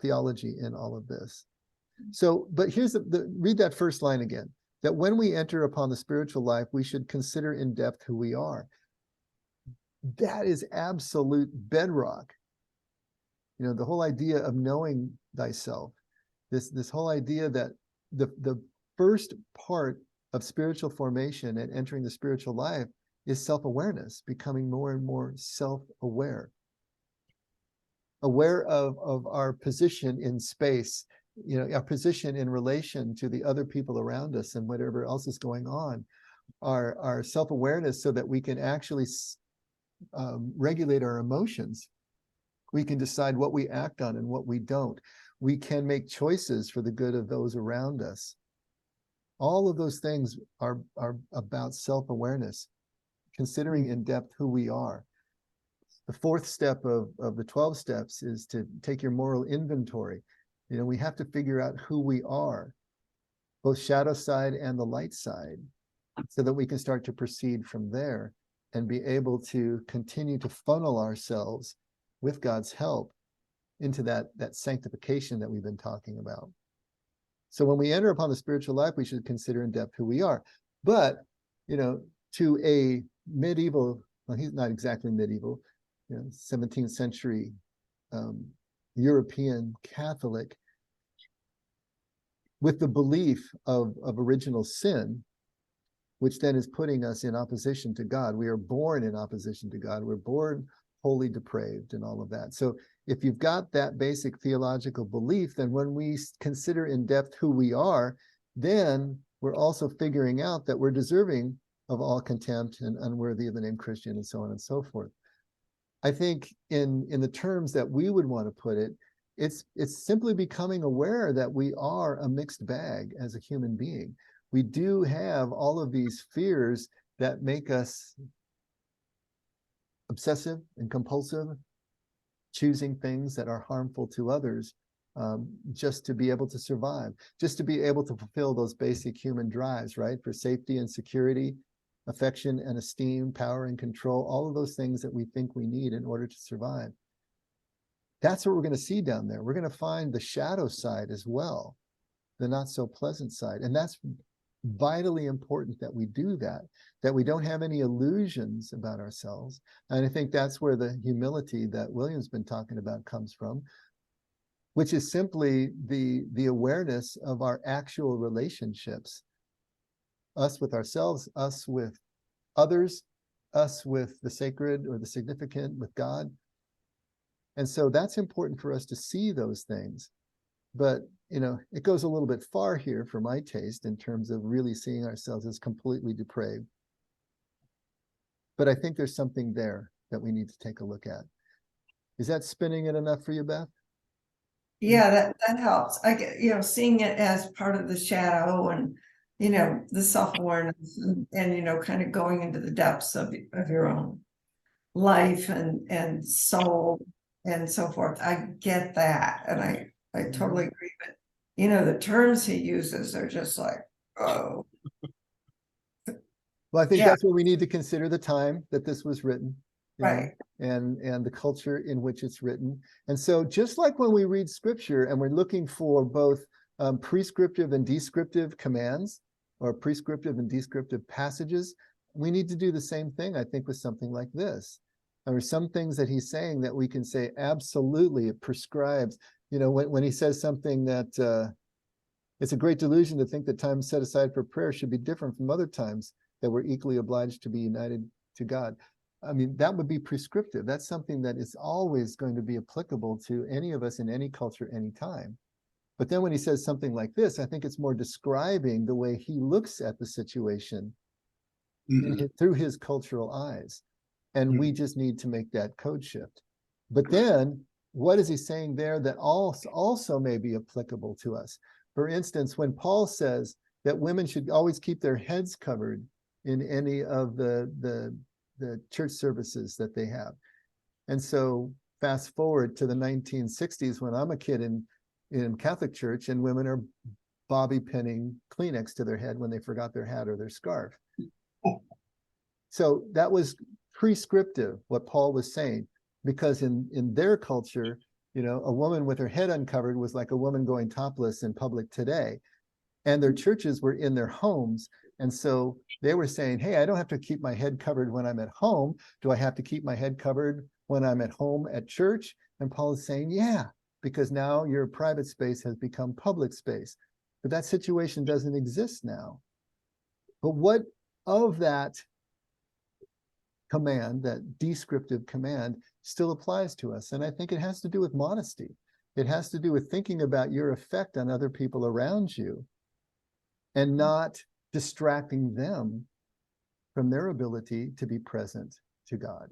theology in all of this. So, but here's read that first line again, that when we enter upon the spiritual life, we should consider in depth who we are. That is absolute bedrock. The whole idea of knowing thyself, this whole idea that the first part of spiritual formation and entering the spiritual life is self-awareness, becoming more and more self-aware, aware of our position in space, our position in relation to the other people around us and whatever else is going on, our self-awareness, so that we can actually regulate our emotions. We can decide what we act on and what we don't. We can make choices for the good of those around us. All of those things are about self-awareness, considering in depth who we are. The fourth step of the 12 steps is to take your moral inventory. We have to figure out who we are, both shadow side and the light side, so that we can start to proceed from there and be able to continue to funnel ourselves with God's help into that sanctification that we've been talking about. So when we enter upon the spiritual life, we should consider in depth who we are. But, to a medieval, well, he's not exactly medieval, 17th century European Catholic, with the belief of original sin, which then is putting us in opposition to God. We are born in opposition to God. We're born wholly depraved and all of that. So if you've got that basic theological belief, then when we consider in depth who we are, then we're also figuring out that we're deserving of all contempt and unworthy of the name Christian and so on and so forth. I think in the terms that we would want to put it, it's simply becoming aware that we are a mixed bag as a human being. We do have all of these fears that make us obsessive and compulsive, choosing things that are harmful to others, just to be able to survive, just to be able to fulfill those basic human drives, right? For safety and security, affection and esteem, power and control, all of those things that we think we need in order to survive. That's what we're going to see down there. We're going to find the shadow side as well, the not so pleasant side. And that's vitally important that we do that we don't have any illusions about ourselves. And I think that's where the humility that William's been talking about comes from, which is simply the awareness of our actual relationships, us with ourselves, us with others, us with the sacred or the significant, with God. And so that's important for us to see those things. But, it goes a little bit far here for my taste in terms of really seeing ourselves as completely depraved. But I think there's something there that we need to take a look at. Is that spinning it enough for you, Beth? Yeah, that helps. I get, seeing it as part of the shadow and, the self-awareness and kind of going into the depths of your own life and soul and so forth. I get that. And I totally agree. But, the terms he uses are just like, oh. Well, I think that's what we need to consider, the time that this was written. Right. And the culture in which it's written. And so just like when we read scripture and we're looking for both prescriptive and descriptive commands, or prescriptive and descriptive passages, we need to do the same thing, I think, with something like this. There are some things that he's saying that we can say, absolutely, it prescribes. When he says something that it's a great delusion to think that time set aside for prayer should be different from other times that we're equally obliged to be united to God. I mean, that would be prescriptive. That's something that is always going to be applicable to any of us in any culture, any time. But then when he says something like this, I think it's more describing the way he looks at the situation through his cultural eyes. And we just need to make that code shift. But then what is he saying there that also may be applicable to us? For instance, when Paul says that women should always keep their heads covered, in any of the church services that they have. And so fast forward to the 1960s when I'm a kid in Catholic church and women are bobby pinning Kleenex to their head when they forgot their hat or their scarf. So that was prescriptive, what Paul was saying, because in their culture, you know, a woman with her head uncovered was like a woman going topless in public today. And their churches were in their homes. And so they were saying, hey, I don't have to keep my head covered when I'm at home. Do I have to keep my head covered when I'm at home at church? And Paul is saying, yeah, because now your private space has become public space. But that situation doesn't exist now. But what of that command, that descriptive command, still applies to us? And I think it has to do with modesty. It has to do with thinking about your effect on other people around you and not distracting them from their ability to be present to God.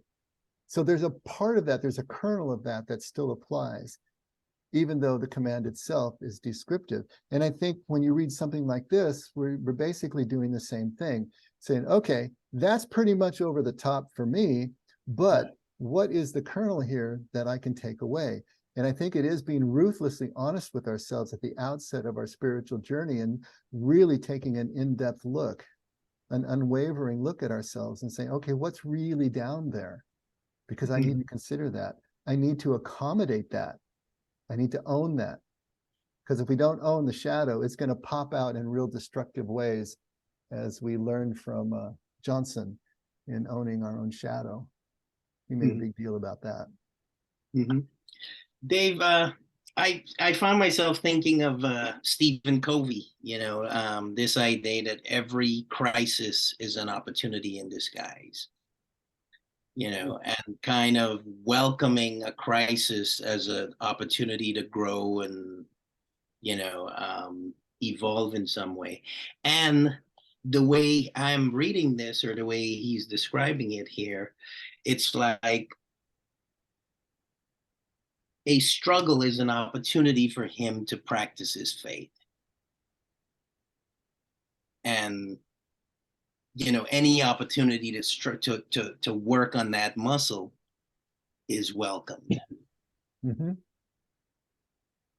So there's a part of that, there's a kernel of that that still applies, even though the command itself is descriptive. And I think when you read something like this, we're basically doing the same thing, saying, okay, that's pretty much over the top for me, but what is the kernel here that I can take away? And I think it is being ruthlessly honest with ourselves at the outset of our spiritual journey and really taking an in-depth look, an unwavering look at ourselves and saying, okay, what's really down there? Because I need to consider that. I need to accommodate that. I need to own that. Because if we don't own the shadow, it's going to pop out in real destructive ways, as we learned from Johnson in owning our own shadow. He made a big deal about that. Dave, I found myself thinking of Stephen Covey, you know, this idea that every crisis is an opportunity in disguise, you know, and kind of welcoming a crisis as an opportunity to grow and, you know, evolve in some way. And the way I'm reading this, or the way he's describing it here, it's like a struggle is an opportunity for him to practice his faith. And, you know, any opportunity to work on that muscle is welcomed.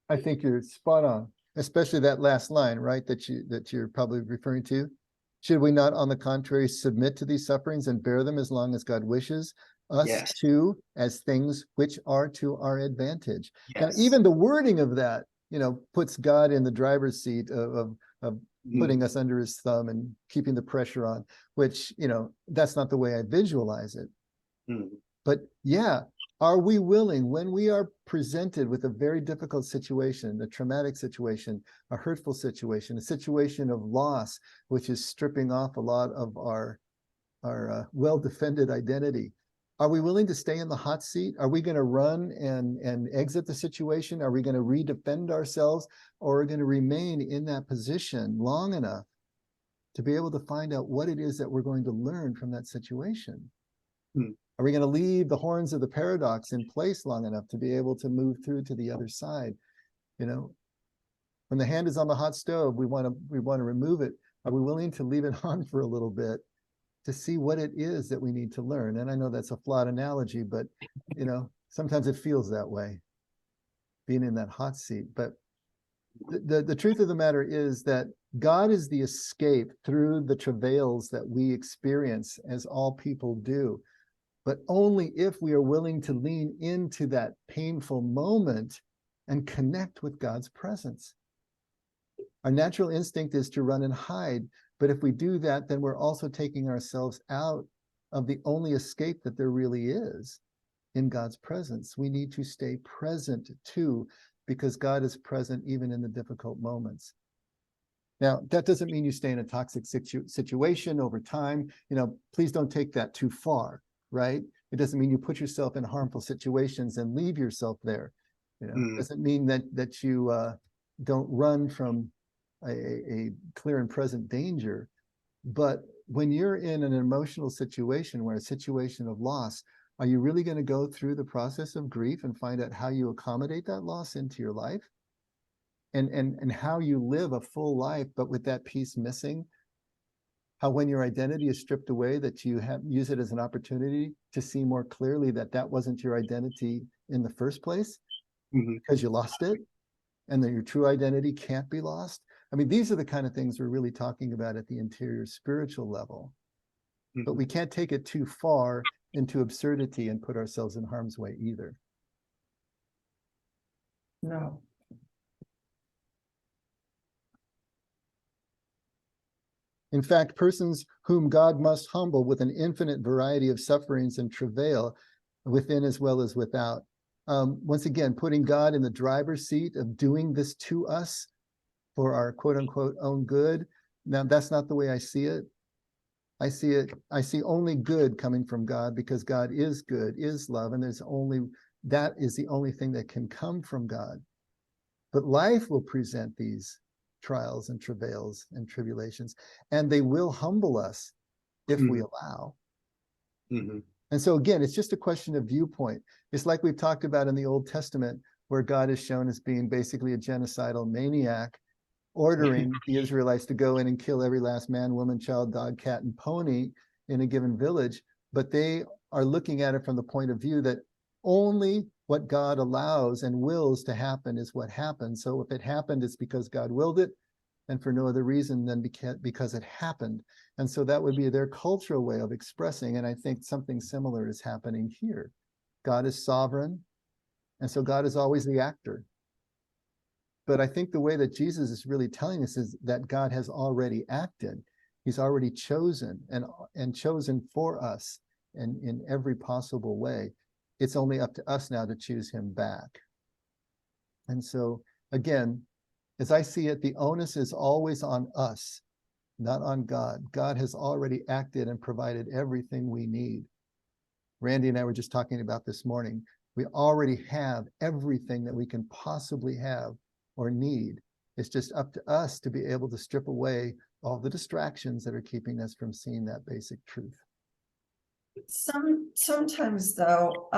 I think you're spot on, especially that last line, right, that you're probably referring to. Should we not, on the contrary, submit to these sufferings and bear them as long as God wishes us to, as things which are to our advantage? Now, even the wording of that, you know, puts God in the driver's seat of putting us under his thumb and keeping the pressure on, which, you know, that's not the way I visualize it. But yeah, are we willing, when we are presented with a very difficult situation, a traumatic situation, a hurtful situation, a situation of loss, which is stripping off a lot of our well-defended identity, are we willing to stay in the hot seat? Are we going to run and exit the situation? Are we going to redefend ourselves, or are we going to remain in that position long enough to be able to find out what it is that we're going to learn from that situation? Are we going to leave the horns of the paradox in place long enough to be able to move through to the other side? You know, when the hand is on the hot stove, we want to remove it. Are we willing to leave it on for a little bit to see what it is that we need to learn? And I know that's a flawed analogy, but, you know, sometimes it feels that way, being in that hot seat. But the truth of the matter is that God is the escape through the travails that we experience, as all people do, but only if we are willing to lean into that painful moment and connect with God's presence. Our natural instinct is to run and hide, but if we do that, then we're also taking ourselves out of the only escape that there really is in God's presence. We need to stay present too, because God is present even in the difficult moments. Now, that doesn't mean you stay in a toxic situation over time. You know, please don't take that too far, right? It doesn't mean you put yourself in harmful situations and leave yourself there. You know, it doesn't mean that you don't run from a clear and present danger. But when you're in an emotional situation, where a situation of loss, are you really going to go through the process of grief and find out how you accommodate that loss into your life? And how you live a full life, but with that piece missing? how when your identity is stripped away, that you use it as an opportunity to see more clearly that that wasn't your identity in the first place because you lost it, and that your true identity can't be lost. I mean, these are the kind of things we're really talking about at the interior spiritual level. But we can't take it too far into absurdity and put ourselves in harm's way either. No. In fact, persons whom God must humble with an infinite variety of sufferings and travail within as well as without. Once again, putting God in the driver's seat of doing this to us for our quote unquote own good. Now, that's not the way I see it. I see only good coming from God, because God is good, is love, and that is the only thing that can come from God. But life will present these trials and travails and tribulations, and they will humble us if we allow. And so again, it's just a question of viewpoint. It's like we've talked about in the Old Testament, where God is shown as being basically a genocidal maniac, ordering the Israelites to go in and kill every last man, woman, child, dog, cat, and pony in a given village. But they are looking at it from the point of view that only what God allows and wills to happen is what happens. So if it happened, it's because God willed it, and for no other reason than because it happened. And so that would be their cultural way of expressing. And I think something similar is happening here. God is sovereign, and so God is always the actor. But I think the way that Jesus is really telling us is that God has already acted. He's already chosen and chosen for us, and in every possible way. It's only up to us now to choose him back. And so again, as I see it, the onus is always on us, not on God. God has already acted and provided everything we need. Randy and I were just talking about this morning. We already have everything that we can possibly have or need. It's just up to us to be able to strip away all the distractions that are keeping us from seeing that basic truth. Sometimes though,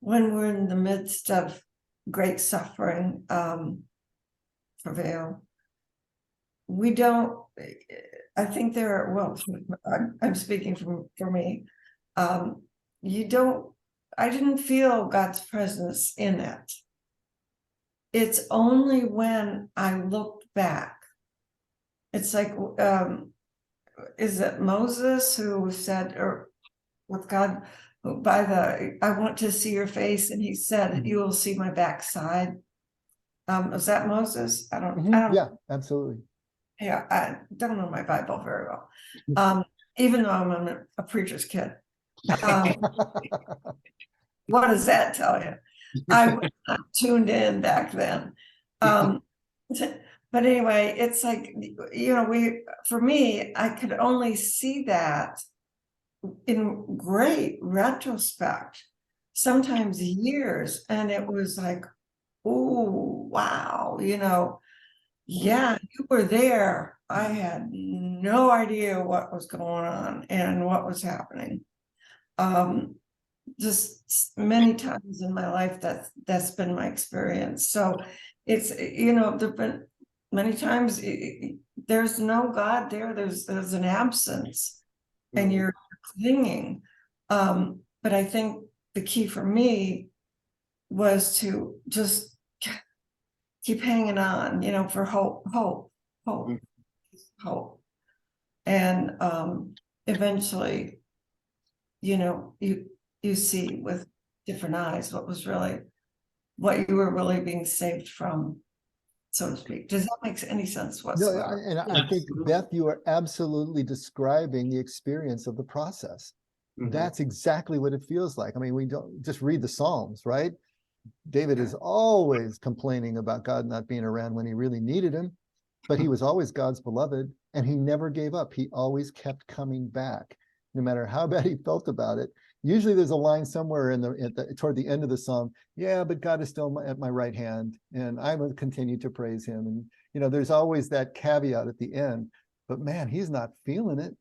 when we're in the midst of great suffering, travail, we don't, I think there are, well, I'm speaking for me, I didn't feel God's presence in it. It's only when I looked back. It's like, is it Moses who said, or with God, I want to see your face, and he said, you will see my backside. Was that Moses? I don't Yeah, absolutely. Yeah, I don't know my Bible very well. Even though I'm a preacher's kid. What does that tell you? I was not tuned in back then. But anyway, it's like, for me, I could only see that in great retrospect, sometimes years, and it was like, oh, wow, yeah, you were there. I had no idea what was going on and what was happening. Just many times in my life that's been my experience. So it's, there've been many times there's no God there. There's an absence, and you're clinging. But I think the key for me was to just keep hanging on, for hope. And eventually, you see with different eyes what you were really being saved from, so to speak. Does that make any sense whatsoever? No, and I think, Beth, you are absolutely describing the experience of the process. That's exactly what it feels like. I mean, we don't just read the Psalms, right? David is always complaining about God not being around when he really needed him, but he was always God's beloved, and he never gave up. He always kept coming back, no matter how bad he felt about it. Usually there's a line somewhere toward the end of the Psalm, yeah, but God is still at my right hand, and I will continue to praise him. And, there's always that caveat at the end, but man, he's not feeling it.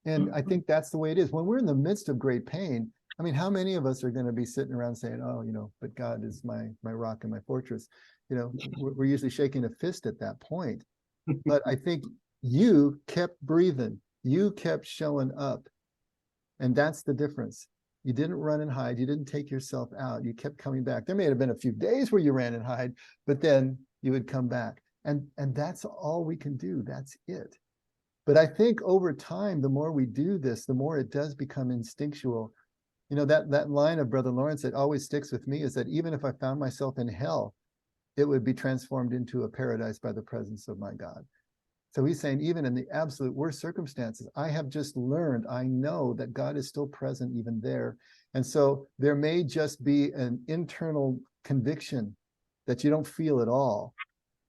And I think that's the way it is. When we're in the midst of great pain, I mean, how many of us are going to be sitting around saying, oh, but God is my rock and my fortress? We're usually shaking a fist at that point. But I think You kept breathing. You kept showing up. And that's the difference. You didn't run and hide. You didn't take yourself out. You kept coming back. There may have been a few days where you ran and hide, but then you would come back. And that's all we can do. That's it. But I think over time, the more we do this, the more it does become instinctual. You know, that line of Brother Lawrence that always sticks with me is that even if I found myself in hell, it would be transformed into a paradise by the presence of my God. So he's saying, even in the absolute worst circumstances, I have just learned, I know that God is still present even there. And so there may just be an internal conviction that you don't feel at all,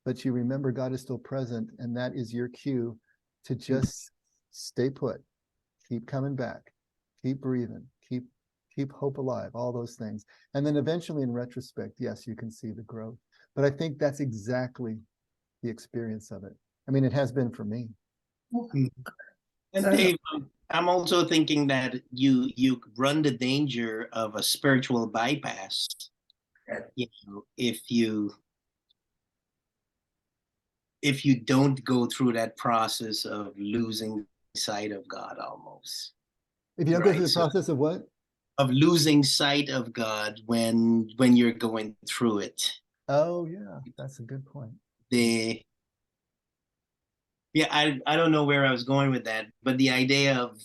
but you remember God is still present, and that is your cue to just stay put, keep coming back, keep breathing, keep hope alive, all those things. And then eventually in retrospect, yes, you can see the growth. But I think that's exactly the experience of it. I mean, it has been for me. And Dave, I'm also thinking that you run the danger of a spiritual bypass. You know, if you don't go through that process of losing sight of God, almost. If you don't go through the So, process of what? of losing sight of God when you're going through it. Oh yeah, that's a good point. I don't know where I was going with that, but the idea of,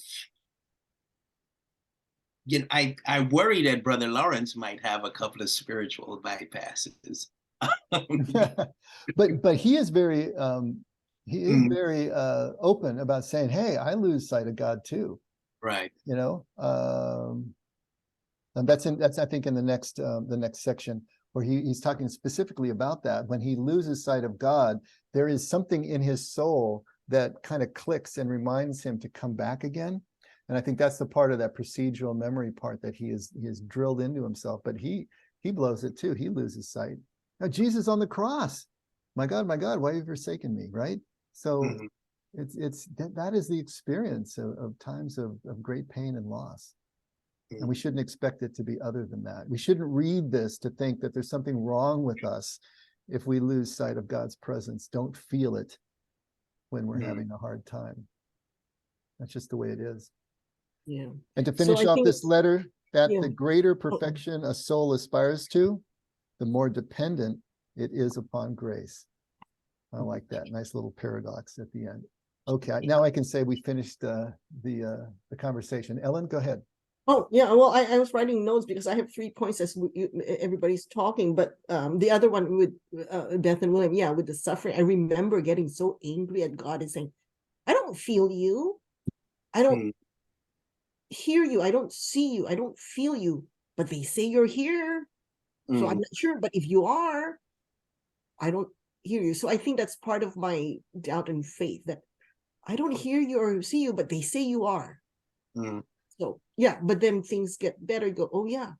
you know, I worry that Brother Lawrence might have a couple of spiritual bypasses. But he is very very open about saying, hey, I lose sight of God too. Right. You know, and that's I think in the next section where he's talking specifically about that. When he loses sight of God, there is something in his soul that kind of clicks and reminds him to come back again. And I think that's the part of that procedural memory part that he has drilled into himself. But he blows it too. He loses sight. Now, Jesus on the cross, my God, why have you forsaken me? Right. So that is the experience of times of great pain and loss. And we shouldn't expect it to be other than that. We shouldn't read this to think that there's something wrong with us if we lose sight of God's presence. Don't feel it when we're having a hard time. That's just the way it is. Yeah. And to So finish I off think- this letter, that Yeah. the greater perfection a soul aspires to, the more dependent it is upon grace. I like that. Nice little paradox at the end. Okay, now I can say we finished the conversation. Ellen, go ahead. Oh, yeah, well, I was writing notes because I have 3 points as everybody's talking, but the other one with Beth and William, yeah, with the suffering, I remember getting so angry at God and saying, I don't feel you. I don't hear you. I don't see you. I don't feel you, but they say you're here. So I'm not sure, but if you are, I don't hear you. So I think that's part of my doubt and faith, that I don't hear you or see you, but they say you are. So yeah, but then things get better. You go, oh yeah,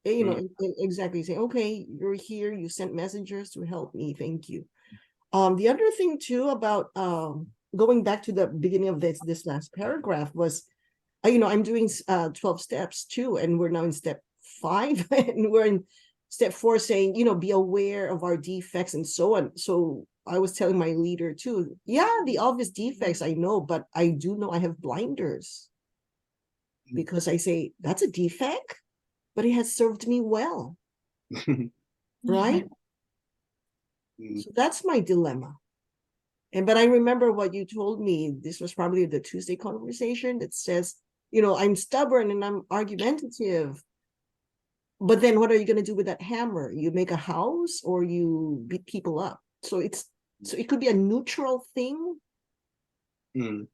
you know, exactly. Say, okay, you're here. You sent messengers to help me. Thank you. The other thing too about going back to the beginning of this last paragraph was, you know, I'm doing 12 steps too, and we're now in step 5, and we're in step 4, saying, you know, be aware of our defects and so on. So I was telling my leader too, yeah, the obvious defects I know, but I do know I have blinders. Because I say, that's a defect, but it has served me well. Right? So that's my dilemma. But I remember what you told me, this was probably the Tuesday conversation that says, you know, I'm stubborn and I'm argumentative. But then what are you going to do with that hammer? You make a house or you beat people up? So it could be a neutral thing.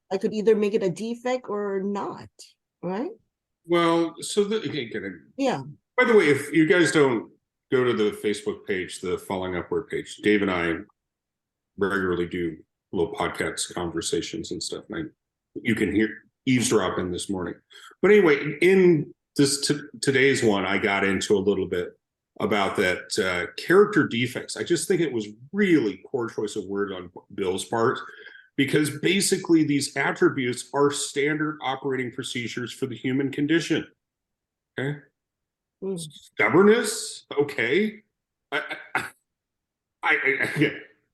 I could either make it a defect or not. Right? Well, so yeah. By the way, if you guys don't go to the Facebook page, the Falling Upward page, Dave and I regularly do little podcast conversations and stuff. And you can eavesdrop in this morning. But anyway, in this today's one, I got into a little bit about that character defects. I just think it was really poor choice of word on Bill's part. Because basically these attributes are standard operating procedures for the human condition. Okay. Stubbornness. Okay.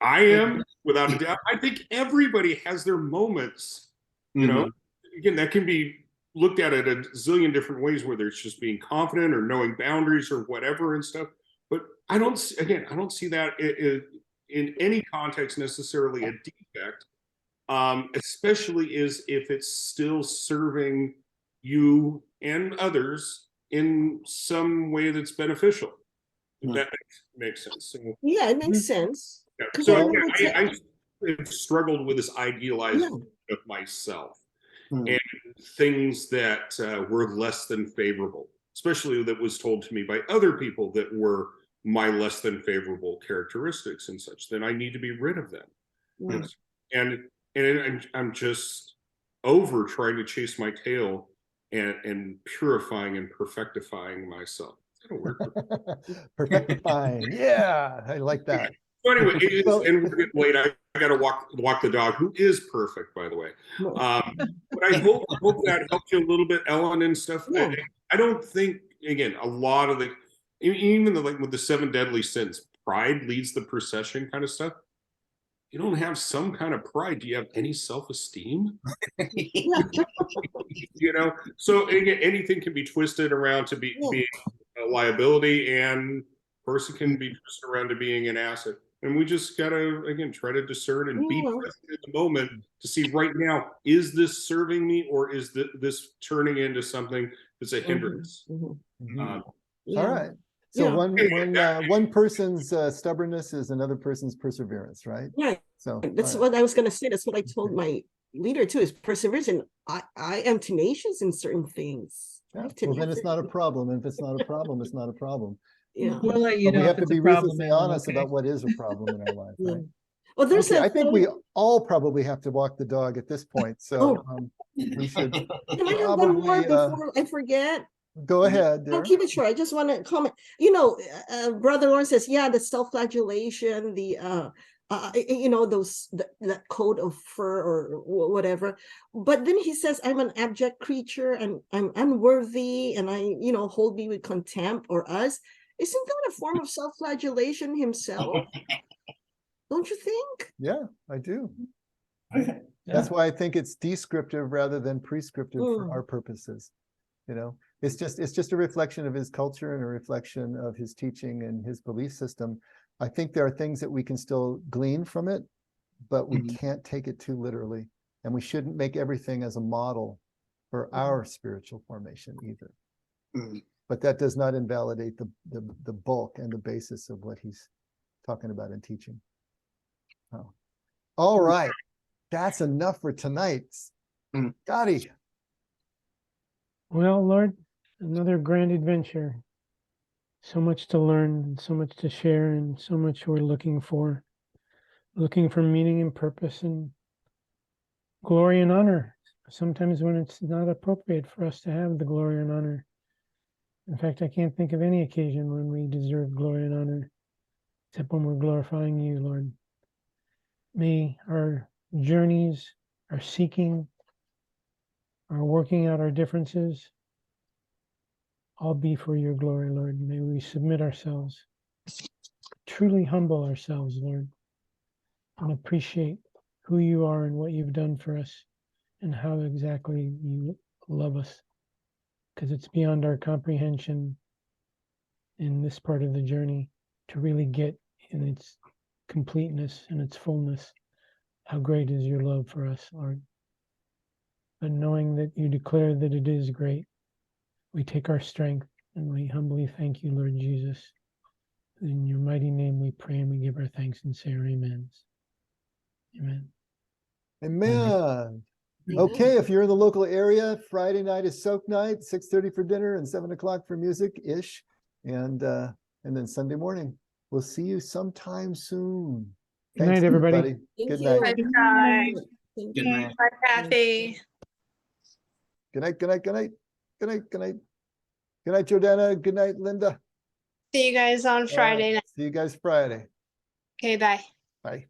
I am, without a doubt. I think everybody has their moments, you know. Again, that can be looked at it a zillion different ways, whether it's just being confident or knowing boundaries or whatever and stuff. But I don't see that in any context necessarily a defect, especially if it's still serving you and others in some way that's beneficial. If that makes sense. So, Yeah, it makes sense. yeah. 'Cause So I again, remember I've struggled with this idealized Yeah. version of myself Mm. and things that were less than favorable, especially that was told to me by other people that were my less than favorable characteristics and such. Then I need to be rid of them. Yeah. And I'm just over trying to chase my tail and purifying and perfectifying myself. Is that a word? Perfectifying. Yeah, I like that. So anyway, it is, Well- and we're getting late. I got to walk the dog, who is perfect, by the way. But I hope that helped you a little bit, Ellen, and stuff. Yeah. I don't think, again, a lot of even like with the 7 deadly sins, pride leads the procession kind of stuff. You don't have some kind of pride. Do you have any self-esteem? You know, so again, anything can be twisted around to be a liability, and person can be twisted around to being an asset. And we just gotta, again, try to discern and be present in the moment to see right now, is this serving me, or is this turning into something that's a hindrance? All Yeah. right. So Yeah. one person's stubbornness is another person's perseverance, right? Yeah. So That's all right. what I was gonna say. That's what I told my leader too, is perseverance. And I am tenacious in certain things. I Yeah. have Well, then it's tenacity. not a problem. If it's not a problem, it's not a problem. Yeah. We'll let you But we know have if to it's be a problem, ruthlessly Ellen, honest okay? about what is a problem in our life, Yeah. right? Well, there's Okay, a I think we all probably have to walk the dog at this point, so we should Can I have one more probably before I forget? go ahead. I'll Dear. keep it short. I just want to comment. Brother Lawrence says, yeah, the self-flagellation, that coat of fur or whatever. But then he says, I'm an abject creature and I'm unworthy, and hold me with contempt, or us. Isn't that a form of self-flagellation himself? Don't you think? Yeah, I do. Yeah. That's why I think it's descriptive rather than prescriptive for Mm. our purposes. You know, it's just a reflection of his culture and a reflection of his teaching and his belief system. I think there are things that we can still glean from it, but we can't take it too literally. And we shouldn't make everything as a model for our spiritual formation either. But that does not invalidate the bulk and the basis of what he's talking about in teaching. Oh. All right. That's enough for tonight. Gotti. Well, Lord, another grand adventure. So much to learn, and so much to share, and so much we're looking for meaning and purpose and glory and honor. Sometimes when it's not appropriate for us to have the glory and honor. In fact, I can't think of any occasion when we deserve glory and honor, except when we're glorifying you, Lord. May our journeys, our seeking, our working out our differences, all be for your glory, Lord. May we submit ourselves, truly humble ourselves, Lord, and appreciate who you are and what you've done for us and how exactly you love us, because it's beyond our comprehension in this part of the journey to really get in its completeness and its fullness. How great is your love for us, Lord. But knowing that you declare that it is great, we take our strength and we humbly thank you, Lord Jesus. In your mighty name we pray and we give our thanks and say our amens. Amen. Amen. Okay, if you're in the local area, Friday night is soak night, 6:30 for dinner and 7 o'clock for music-ish. And then Sunday morning. We'll see you sometime soon. Good night, everybody. Good night. Thank Bye. you. Good night. Bye, Kathy. Good night, good night, good night. Good night, good night. Good night, Jordana. Good night, Linda. See you guys on Friday night. See you guys Friday. Okay, bye. Bye.